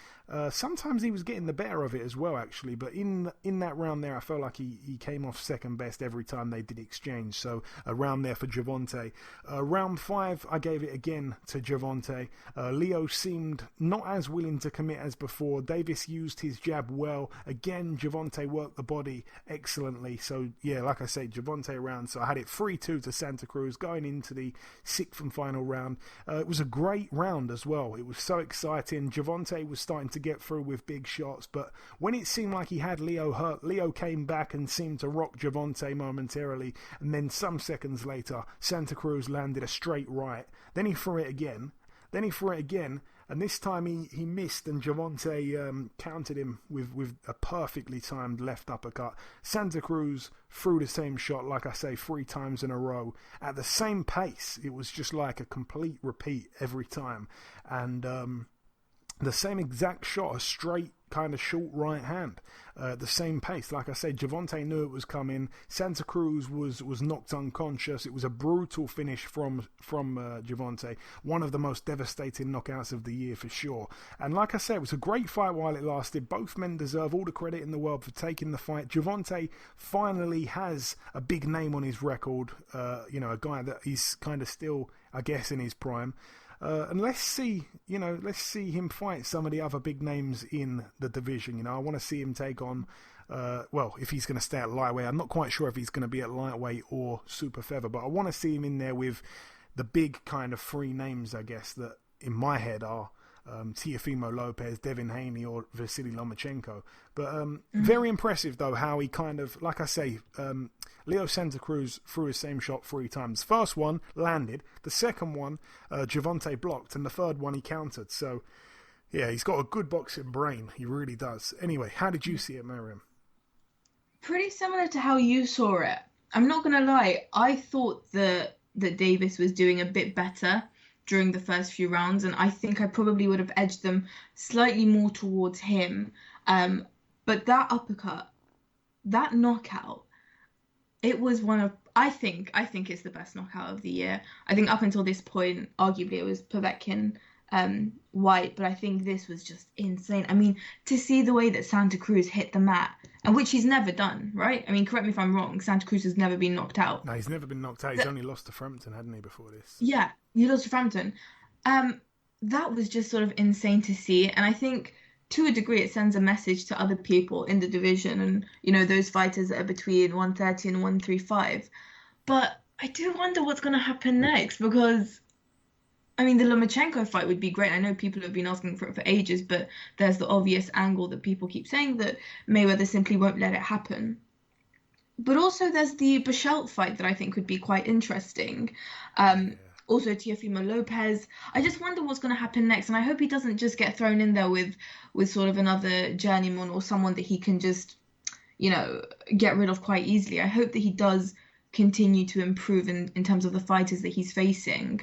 Sometimes he was getting the better of it as well, actually. But in that round there, I felt like he came off second best every time they did exchange. So a round there for Gervonta. Round 5, I gave it again to Gervonta. Leo seemed not as willing to commit as before. Davis used his jab well. Again, Gervonta worked the body excellently. So yeah, like I say, Gervonta round. So I had it 3-2 to Santa Cruz going into the 6th and final round. It was a great round as well. It was so exciting. Gervonta was starting to get through with big shots, but when it seemed like he had Leo hurt, Leo came back and seemed to rock Gervonta momentarily, and then some seconds later, Santa Cruz landed a straight right. Then he threw it again. And this time he missed, and Gervonta countered him with a perfectly timed left uppercut. Santa Cruz threw the same shot, like I say, 3 times in a row at the same pace. It was just like a complete repeat every time. And the same exact shot, a straight kind of short right hand, the same pace. Like I said, Gervonta knew it was coming. Santa Cruz was knocked unconscious. It was a brutal finish from Gervonta, one of the most devastating knockouts of the year for sure. And like I said, it was a great fight while it lasted. Both men deserve all the credit in the world for taking the fight. Gervonta finally has a big name on his record, a guy that he's kind of still, I guess, in his prime. And let's see him fight some of the other big names in the division. I want to see him take on, if he's going to stay at lightweight. I'm not quite sure if he's going to be at lightweight or super feather, but I want to see him in there with the big kind of 3 names, I guess, that in my head are Teofimo Lopez, Devin Haney, or Vasily Lomachenko. But very impressive, though, how he kind of, like I say, Leo Santa Cruz threw his same shot 3 times. First one landed, the second one Gervonta blocked, and the third one he countered. So, yeah, he's got a good boxing brain. He really does. Anyway, how did you see it, Mariam? Pretty similar to how you saw it. I'm not going to lie, I thought that Davis was doing a bit better during the first few rounds, and I think I probably would have edged them slightly more towards him. But that uppercut, that knockout, it was one of, I think it's the best knockout of the year. I think up until this point, arguably it was Povetkin, White, but I think this was just insane. I mean, to see the way that Santa Cruz hit the mat, and which he's never done, right? I mean, correct me if I'm wrong, Santa Cruz has never been knocked out. No, he's never been knocked out. He's only lost to Frampton, hadn't he, before this? Yeah, he lost to Frampton. That was just sort of insane to see, and I think to a degree it sends a message to other people in the division and, those fighters that are between 130 and 135. But I do wonder what's going to happen next, because I mean, the Lomachenko fight would be great. I know people have been asking for it for ages, but there's the obvious angle that people keep saying that Mayweather simply won't let it happen. But also there's the Buchelt fight that I think would be quite interesting. Also Teofimo Lopez. I just wonder what's going to happen next, and I hope he doesn't just get thrown in there with sort of another journeyman or someone that he can just, get rid of quite easily. I hope that he does continue to improve in terms of the fighters that he's facing.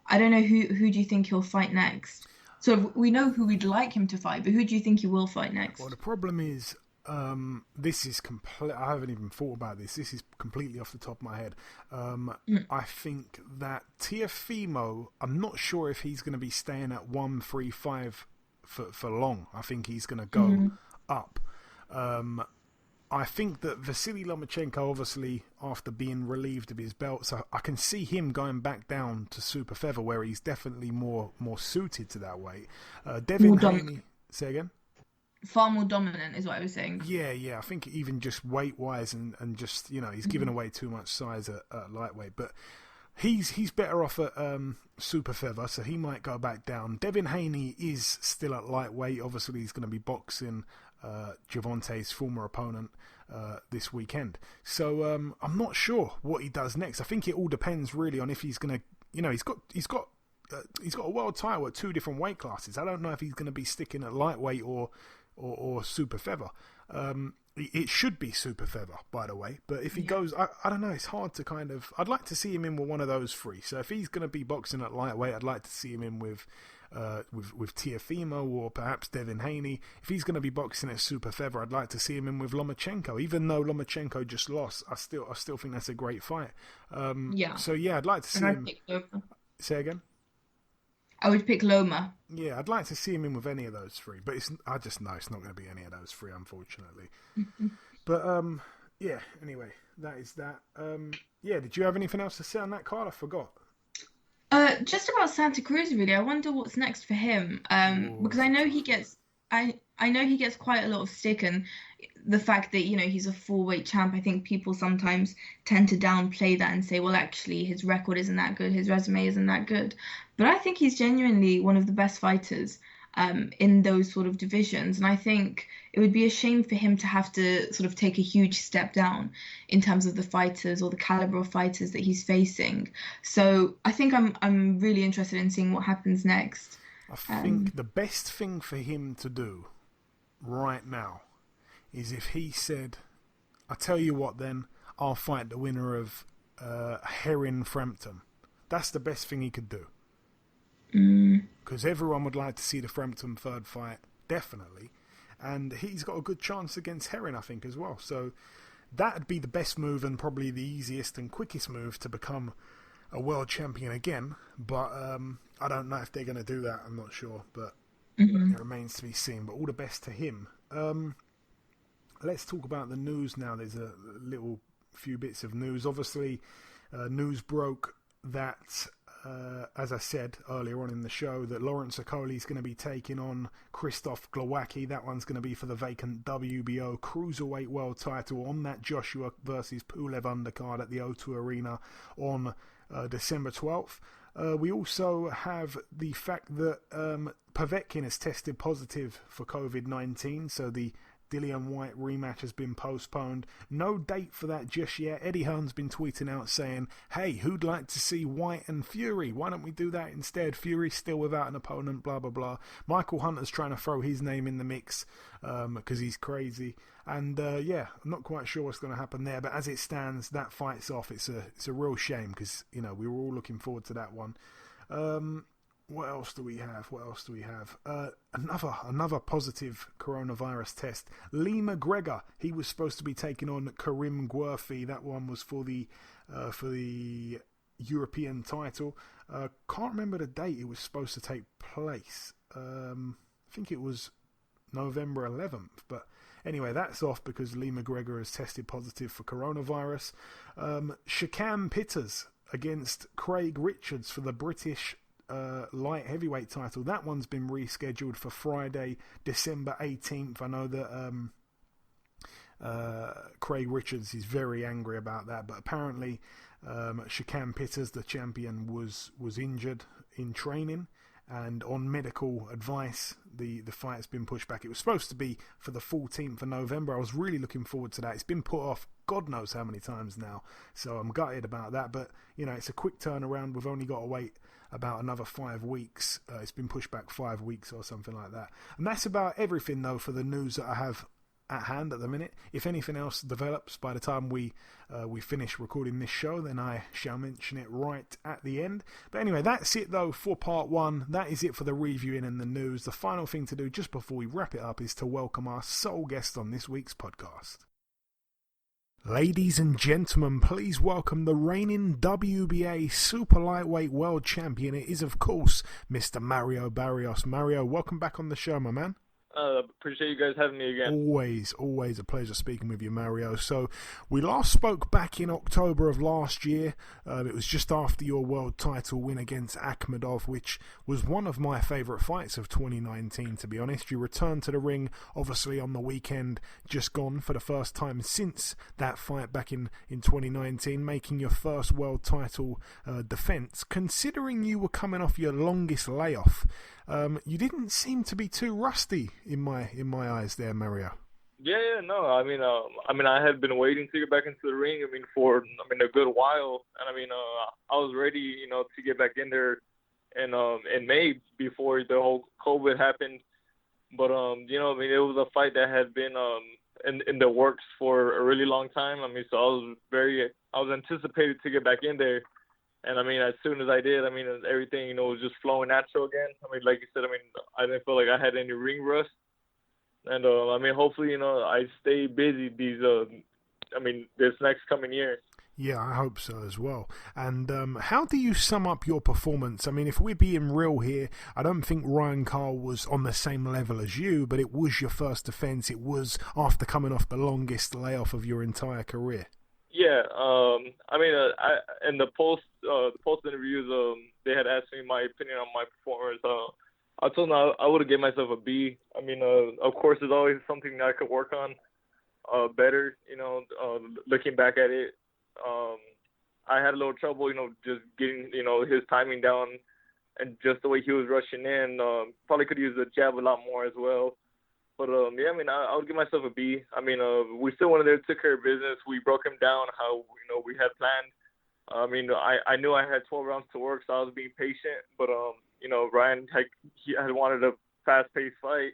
I don't know who do you think he'll fight next? So we know who we'd like him to fight, but who do you think he will fight next? Well, the problem is, this is complete. I haven't even thought about this. This is completely off the top of my head. I think that Teofimo, I'm not sure if he's going to be staying at 135 for long. I think he's going to go up. I think that Vasily Lomachenko, obviously, after being relieved of his belt, so I can see him going back down to super feather, where he's definitely more suited to that weight. Devin Haney, say again? Far more dominant is what I was saying. Yeah. I think even just weight-wise and just, he's given away too much size at lightweight. But he's better off at super feather, so he might go back down. Devin Haney is still at lightweight. Obviously, he's going to be boxing Gervonta's former opponent this weekend. So I'm not sure what he does next. I think it all depends really on if he's going to, he's got a world title at 2 different weight classes. I don't know if he's going to be sticking at lightweight or super feather. It should be super feather, by the way. But if he goes, I don't know. It's hard to kind of. I'd like to see him in with one of those 3. So if he's going to be boxing at lightweight, I'd like to see him in with Teofimo or perhaps Devin Haney. If he's going to be boxing at super feather, I'd like to see him in with Lomachenko. Even though Lomachenko just lost, I still think that's a great fight. So yeah, I'd like to see him. Say again. I would pick Loma. Yeah, I'd like to see him in with any of those 3, but I just know it's not going to be any of those 3, unfortunately. But yeah. Anyway, that is that. Yeah, did you have anything else to say on that, Carl? I forgot. Just about Santa Cruz, really. I wonder what's next for him. Because I know he gets, I know he gets quite a lot of stick, and the fact that, he's a full-weight champ, I think people sometimes tend to downplay that and say, well, actually, his record isn't that good, his resume isn't that good. But I think he's genuinely one of the best fighters in those sort of divisions. And I think it would be a shame for him to have to sort of take a huge step down in terms of the fighters or the caliber of fighters that he's facing. So I think I'm really interested in seeing what happens next. I think the best thing for him to do right now is if he said, I tell you what then, I'll fight the winner of Herring Frampton. That's the best thing he could do. Because everyone would like to see the Frampton third fight, definitely. And he's got a good chance against Herring, I think, as well. So that'd be the best move and probably the easiest and quickest move to become a world champion again. But I don't know if they're going to do that. I'm not sure. But it remains to be seen. But all the best to him. Let's talk about the news now. There's a little few bits of news. Obviously, news broke that, as I said earlier on in the show, that Lawrence Okoli is going to be taking on Krzysztof Glowacki. That one's going to be for the vacant WBO Cruiserweight World title on that Joshua versus Pulev undercard at the O2 Arena on December 12th. We also have the fact that Povetkin has tested positive for COVID-19, so the Dillian White rematch has been postponed. No date for that just yet. Eddie Hearn's been tweeting out saying, hey, who'd like to see White and Fury? Why don't we do that instead? Fury's still without an opponent, blah, blah, blah. Michael Hunter's trying to throw his name in the mix because he's crazy. And I'm not quite sure what's going to happen there. But as it stands, that fight's off. It's a real shame because, we were all looking forward to that one. What else do we have? Another positive coronavirus test. Lee McGregor, he was supposed to be taking on Karim Guerfi. That one was for the European title. Can't remember the date it was supposed to take place. I think it was November 11th. But anyway, that's off because Lee McGregor has tested positive for coronavirus. Shakam Pitters against Craig Richards for the British light heavyweight title. That one's been rescheduled for Friday, December 18th. I know that Craig Richards is very angry about that, but apparently Shakam Pitters, the champion, was injured in training, and on medical advice the fight has been pushed back. It was supposed to be for the 14th of November. I was really looking forward to that. It's been put off God knows how many times now, so I'm gutted about that, but it's a quick turnaround. We've only got to wait about another 5 weeks. It's been pushed back 5 weeks or something like that. And that's about everything though for the news that I have at hand at the minute. If anything else develops by the time we finish recording this show, then I shall mention it right at the end. But anyway, that's it though for part one. That is it for the reviewing and the news. The final thing to do just before we wrap it up is to welcome our sole guest on this week's podcast. Ladies and gentlemen, please welcome the reigning WBA Super-Lightweight World Champion. It is, of course, Mr. Mario Barrios. Mario, welcome back on the show, my man. Appreciate you guys having me again. Always a pleasure speaking with you, Mario. So we last spoke back in October of last year. It was just after your world title win against Akhmedov, which was one of my favourite fights of 2019, to be honest. You returned to the ring, obviously, on the weekend just gone for the first time since that fight back in 2019, making your first world title defence. Considering you were coming off your longest layoff, you didn't seem to be too rusty in my eyes there, Mario. Yeah, no. I mean, I had been waiting to get back into the ring. For a good while, and I was ready, to get back in there, in May before the whole COVID happened. But it was a fight that had been in the works for a really long time. So I was anticipated to get back in there. And as soon as I did, everything, was just flowing natural again. Like you said, I didn't feel like I had any ring rust. And hopefully, I stay busy this next coming year. Yeah, I hope so as well. And how do you sum up your performance? If we're being real here, I don't think Ryan Karl was on the same level as you, but it was your first defense. It was after coming off the longest layoff of your entire career. Yeah, in the post interviews, they had asked me my opinion on my performance. I told them I would have given myself a B. Of course, there's always something that I could work on. better. Looking back at it, I had a little trouble, just getting, his timing down and just the way he was rushing in. Probably could use the jab a lot more as well. But, I would give myself a B. We still went in there, took care of business. We broke him down how, we had planned. I knew I had 12 rounds to work, so I was being patient. But, Ryan had wanted a fast-paced fight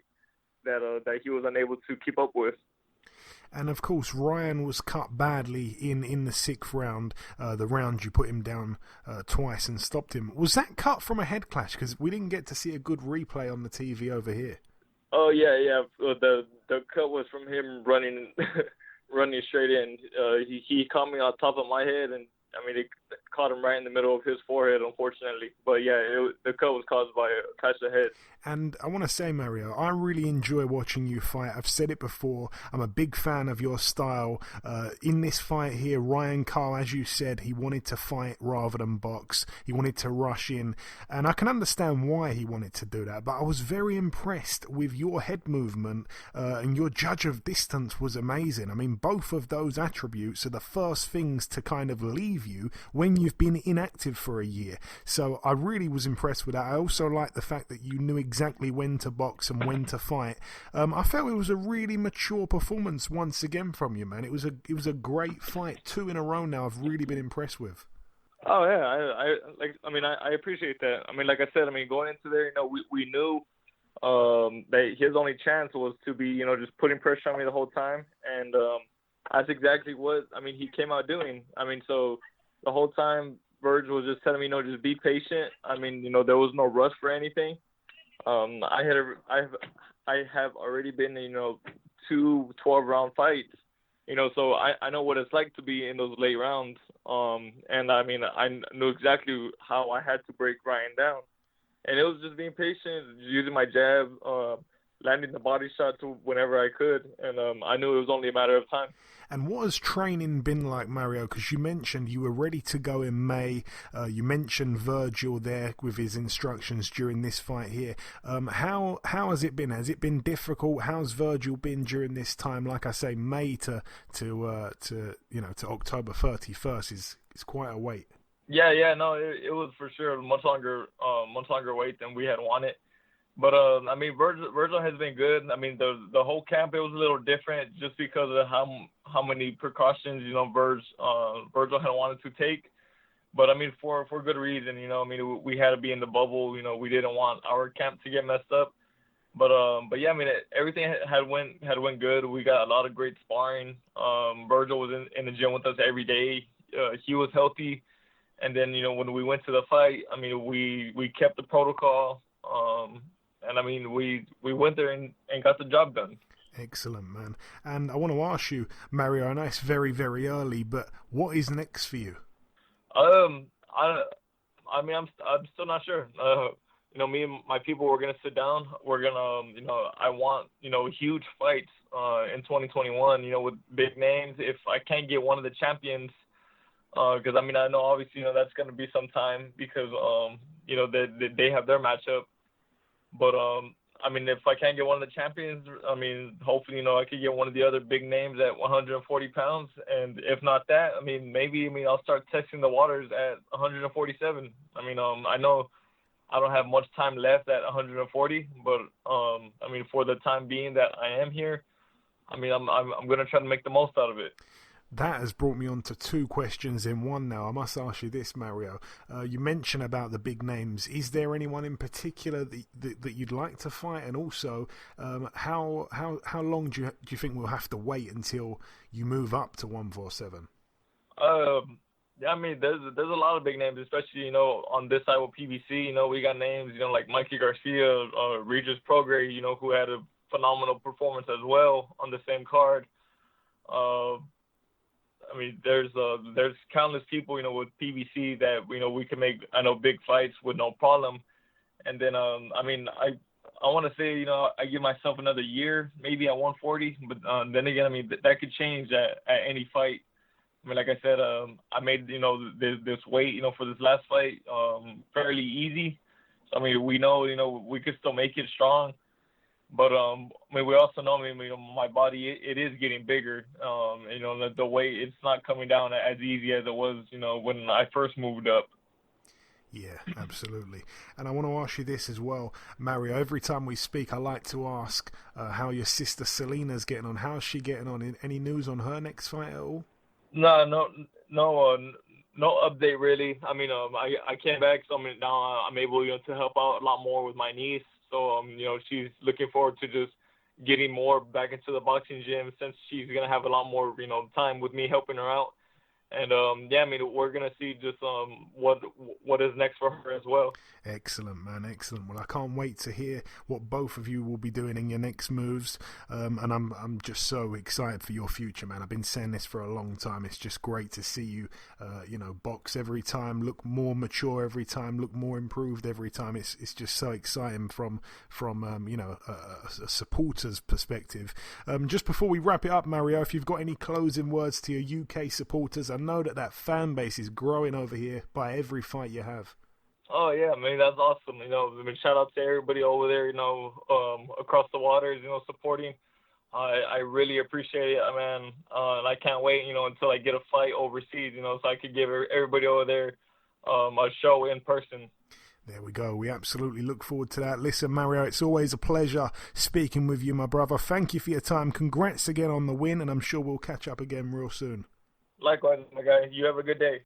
that he was unable to keep up with. And of course, Ryan was cut badly in the 6th round, the round you put him down twice and stopped him. Was that cut from a head clash? Because we didn't get to see a good replay on the TV over here. Oh yeah. The cut was from him running straight in. He caught me on top of my head, and it caught him right in the middle of his forehead, unfortunately. But yeah, the cut was caused by a clash of head. And I want to say, Mario, I really enjoy watching you fight. I've said it before. I'm a big fan of your style. In this fight here, Ryan Karl, as you said, he wanted to fight rather than box. He wanted to rush in. And I can understand why he wanted to do that. But I was very impressed with your head movement. And your judge of distance was amazing. Both of those attributes are the first things to kind of leave you when you've been inactive for a year. So I really was impressed with that. I also like the fact that you knew exactly when to box and when to fight. I felt it was a really mature performance once again from you, man. It was a great fight, 2 in a row now. I've really been impressed with. Oh yeah, I appreciate that. Like I said, going into there, we knew that his only chance was to be, just putting pressure on me the whole time, and that's exactly what he came out doing. So the whole time Verge was just telling me, just be patient. There was no rush for anything. I have already been in, 2 12-round fights, so I know what it's like to be in those late rounds. And I knew exactly how I had to break Ryan down, and it was just being patient, using my jab, landing the body shot to whenever I could, and I knew it was only a matter of time. And what has training been like, Mario? Because you mentioned you were ready to go in May. You mentioned Virgil there with his instructions during this fight here. How has it been? Has it been difficult? How's Virgil been during this time? Like I say, May to October 31st is quite a wait. Yeah, no, it was for sure a much longer wait than we had wanted. But Virgil has been good. The whole camp, it was a little different just because of how many precautions Virgil had wanted to take. But for good reason. We had to be in the bubble. We didn't want our camp to get messed up. But yeah, everything had went good. We got a lot of great sparring. Virgil was in the gym with us every day. He was healthy. And then when we went to the fight, we kept the protocol. And we went there and got the job done. Excellent, man. And I want to ask you, Mario, I know it's very, very early, but what is next for you? I'm still not sure. Me and my people, we're gonna sit down. We're gonna, I want, huge fights in 2021. With big names. If I can't get one of the champions, because I know obviously that's gonna be some time because they have their matchup. But if I can't get one of the champions, hopefully I could get one of the other big names at 140 pounds, and if not that, maybe I'll start testing the waters at 147. I know I don't have much time left at 140, but for the time being that I am here, I'm gonna try to make the most out of it. That has brought me on to 2 questions in one now. I must ask you this, Mario. You mentioned about the big names. Is there anyone in particular that you'd like to fight? And also, how long do you think we'll have to wait until you move up to 147? There's a lot of big names, especially, on this side with PBC. We got names, like Mikey Garcia, Regis Prograis, who had a phenomenal performance as well on the same card. There's countless people, with PBC that, we can make, big fights with no problem. And then, I want to say, I give myself another year, maybe at 140, but then again, that could change at any fight. Like I said, I made, this weight, for this last fight, fairly easy. So, we know, we could still make it strong. But I mean, we also know, I mean, my body it is getting bigger. You know, the weight, it's not coming down as easy as it was, you know, when I first moved up. Yeah, absolutely. And I want to ask you this as well, Mario. Every time we speak, I like to ask how your sister Selena's getting on. How's she getting on? Any news on her next fight at all? No update really. I mean, I came back, so I mean, now I'm able, you know, to help out a lot more with my niece. So you know, she's looking forward to just getting more back into the boxing gym, since she's gonna have a lot more, you know, time with me helping her out. And yeah, I mean, we're gonna see just what is next for her as well. Excellent, man, excellent. Well, I can't wait to hear what both of you will be doing in your next moves. And I'm just so excited for your future, man. I've been saying this for a long time. It's just great to see you, you know, box every time, look more mature every time, look more improved every time. It's just so exciting from you know, a supporter's perspective. Just before we wrap it up, Mario, if you've got any closing words to your UK supporters, I know that fan base is growing over here by every fight you have. Oh yeah, I mean, that's awesome. You know, I mean, shout out to everybody over there, you know, across the waters, you know, supporting. I really appreciate it, man. And I can't wait, you know, until I get a fight overseas, you know, so I could give everybody over there a show in person. There we go. We absolutely look forward to that. Listen, Mario, it's always a pleasure speaking with you, my brother. Thank you for your time. Congrats again on the win, and I'm sure we'll catch up again real soon. Likewise, my guy. You have a good day.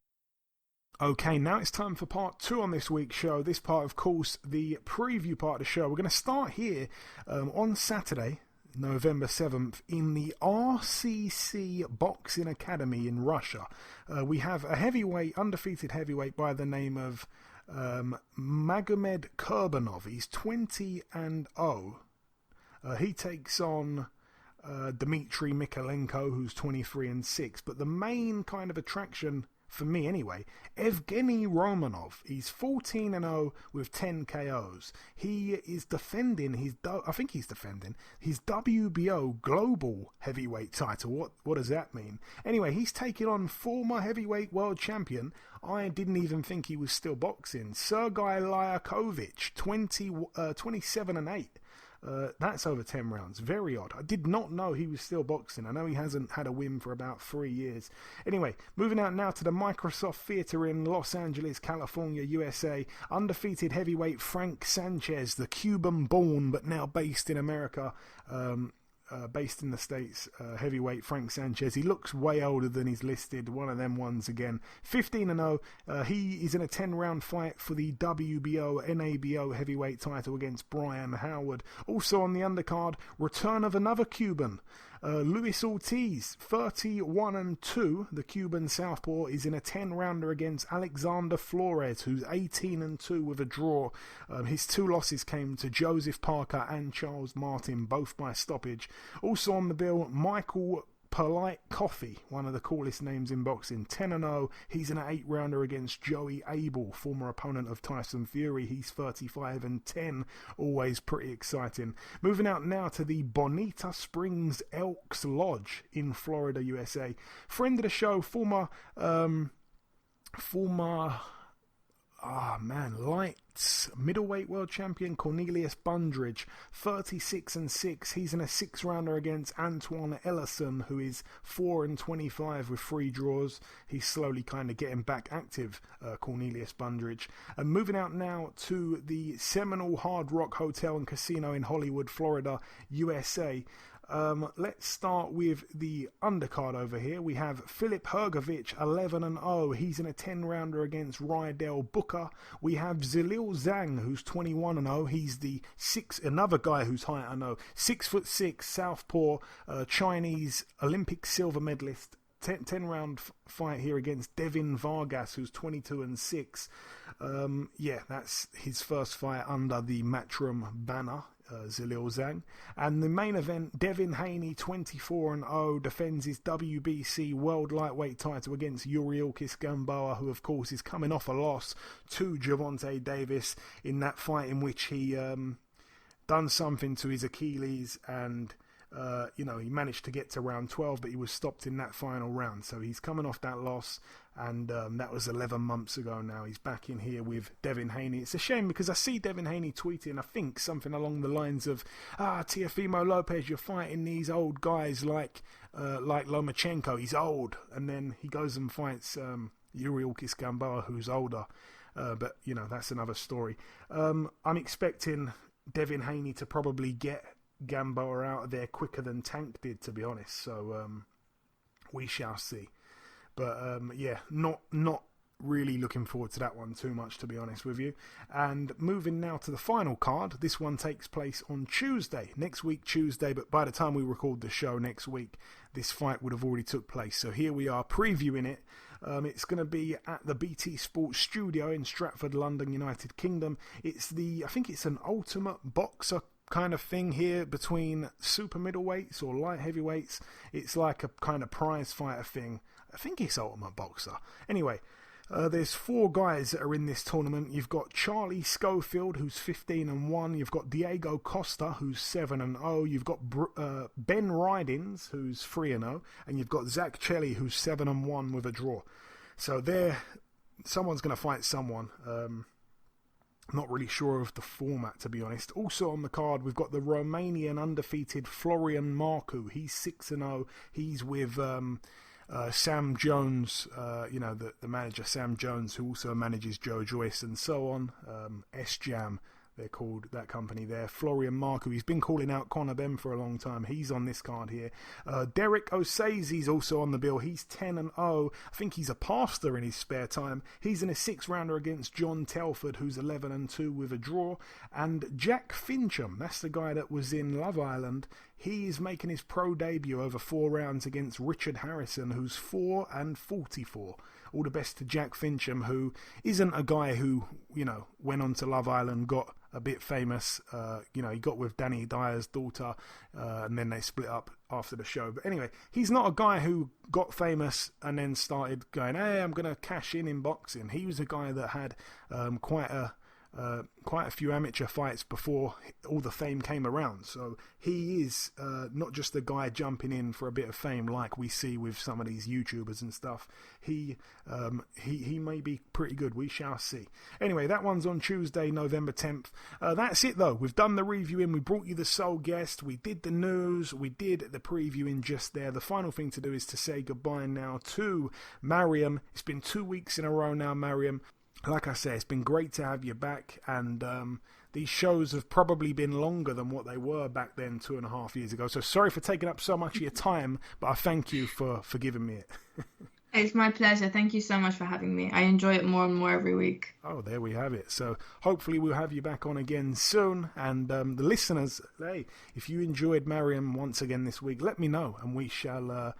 Okay, now it's time for part 2 on this week's show. This part, of course, the preview part of the show. We're going to start here on Saturday, November 7th, in the RCC Boxing Academy in Russia. We have a heavyweight, undefeated heavyweight by the name of Magomed Kurbanov. He's 20-0. He takes on Dmitry Mikalenko, who's 23-6. But the main kind of attraction, for me anyway, Evgeny Romanov. He's 14-0 with 10 KOs. He is defending his WBO Global Heavyweight title. What does that mean? Anyway, he's taking on former heavyweight world champion. I didn't even think he was still boxing, Sergei Lyakovich, 27-8. That's over 10 rounds. Very odd. I did not know he was still boxing. I know he hasn't had a win for about 3 years. Anyway, moving out now to the Microsoft Theater in Los Angeles, California, USA. Undefeated heavyweight Frank Sanchez, the Cuban-born but now based in America, based in the States, heavyweight Frank Sanchez. He looks way older than he's listed. One of them ones again. 15-0. He is in a 10-round fight for the WBO NABO heavyweight title against Brian Howard. Also on the undercard, return of another Cuban. Luis Ortiz, 31-2. The Cuban southpaw is in a 10-rounder against Alexander Flores, who's 18-2 with a draw. His 2 losses came to Joseph Parker and Charles Martin, both by stoppage. Also on the bill, Michael Polite Coffee, one of the coolest names in boxing, 10-0. He's in an 8-rounder against Joey Abel, former opponent of Tyson Fury. He's 35-10. Always pretty exciting. Moving out now to the Bonita Springs Elks Lodge in Florida, USA. Friend of the show, former lights middleweight world champion Cornelius Bundridge, 36-6. He's in a 6-rounder against Antoine Ellison, who is 4-25 with 3 draws. He's slowly kind of getting back active, Cornelius Bundridge. And moving out now to the Seminole Hard Rock Hotel and Casino in Hollywood, Florida, USA. Let's start with the undercard over here. We have Filip Hrgovic, 11-0. He's in a 10-rounder against Rydell Booker. We have Zilil Zhang, who's 21-0. He's another guy who's high, I know, 6'6", southpaw, Chinese Olympic silver medalist. 10-round fight here against Devin Vargas, who's 22-6. That's his first fight under the Matchroom banner. Zilil Zhang. And the main event, Devin Haney, 24-0, defends his WBC World Lightweight title against Yuriorkis Gamboa, who of course is coming off a loss to Gervonta Davis in that fight in which he done something to his Achilles and He managed to get to round 12, but he was stopped in that final round. So he's coming off that loss, and that was 11 months ago now. He's back in here with Devin Haney. It's a shame because I see Devin Haney tweeting, I think, something along the lines of, Teofimo Lopez, you're fighting these old guys like Lomachenko. He's old. And then he goes and fights Urielkis Gamboa, who's older. But, that's another story. I'm expecting Devin Haney to probably get Gamboa out of there quicker than Tank did, to be honest. So we shall see. But not really looking forward to that one too much, to be honest with you. And moving now to the final card. This one takes place on next week Tuesday, but by the time we record the show next week, this fight would have already took place. So here we are previewing it. It's going to be at the BT Sports Studio in Stratford, London, United Kingdom. I think it's an Ultimate Boxer kind of thing here between super middleweights or light heavyweights. It's like a kind of prize fighter thing. I think it's Ultimate Boxer. Anyway, there's 4 guys that are in this tournament. You've got Charlie Schofield, who's 15-1. You've got Diego Costa, who's 7-0. You've got Ben Rydins, who's 3-0, and you've got Zach Chelly, who's 7-1 with a draw. So someone's going to fight someone. Not really sure of the format, to be honest. Also on the card, we've got the Romanian undefeated Florian Marcu. He's 6-0. He's with Sam Jones, the manager Sam Jones, who also manages Joe Joyce and so on. S-Jam, they're called, that company there. Florian Marcu, he's been calling out Conor Benn for a long time. He's on this card here. Derek Osaze's also on the bill. He's 10-0. I think he's a pastor in his spare time. He's in a 6-rounder against John Telford, who's 11-2 with a draw. And Jack Fincham, that's the guy that was in Love Island. He is making his pro debut over 4 rounds against Richard Harrison, who's 4-44. All the best to Jack Fincham, who isn't a guy who, went on to Love Island, got a bit famous. He got with Danny Dyer's daughter, and then they split up after the show. But anyway, he's not a guy who got famous and then started going, hey, I'm going to cash in boxing. He was a guy that had quite a few amateur fights before all the fame came around. So he is not just a guy jumping in for a bit of fame like we see with some of these YouTubers and stuff. He may be pretty good. We shall see. Anyway, that one's on Tuesday, November 10th. That's it, though. We've done the reviewing. We brought you the sole guest. We did the news. We did the previewing just there. The final thing to do is to say goodbye now to Mariam. It's been 2 weeks in a row now, Mariam. Like I say, it's been great to have you back, and these shows have probably been longer than what they were back then 2.5 years ago. So sorry for taking up so much of your time, but I thank you for giving me it. It's my pleasure. Thank you so much for having me. I enjoy it more and more every week. Oh, there we have it. So hopefully we'll have you back on again soon. And the listeners, hey, if you enjoyed Mariam once again this week, let me know, and we shall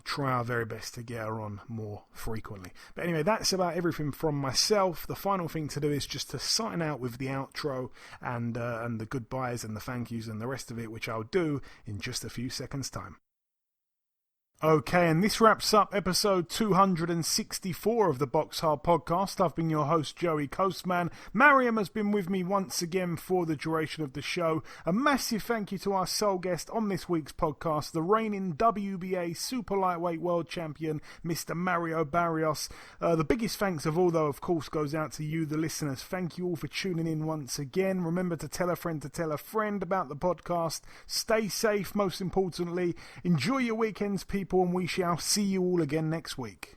try our very best to get her on more frequently. But anyway, that's about everything from myself. The final thing to do is just to sign out with the outro and the goodbyes and the thank yous and the rest of it, which I'll do in just a few seconds' time. Okay, and this wraps up episode 264 of the BoxHard Podcast. I've been your host, Joey Coastman. Mariam has been with me once again for the duration of the show. A massive thank you to our sole guest on this week's podcast, the reigning WBA Super-Lightweight World Champion, Mr. Mario Barrios. The biggest thanks of all, though, of course, goes out to you, the listeners. Thank you all for tuning in once again. Remember to tell a friend about the podcast. Stay safe, most importantly. Enjoy your weekends, people, and we shall see you all again next week.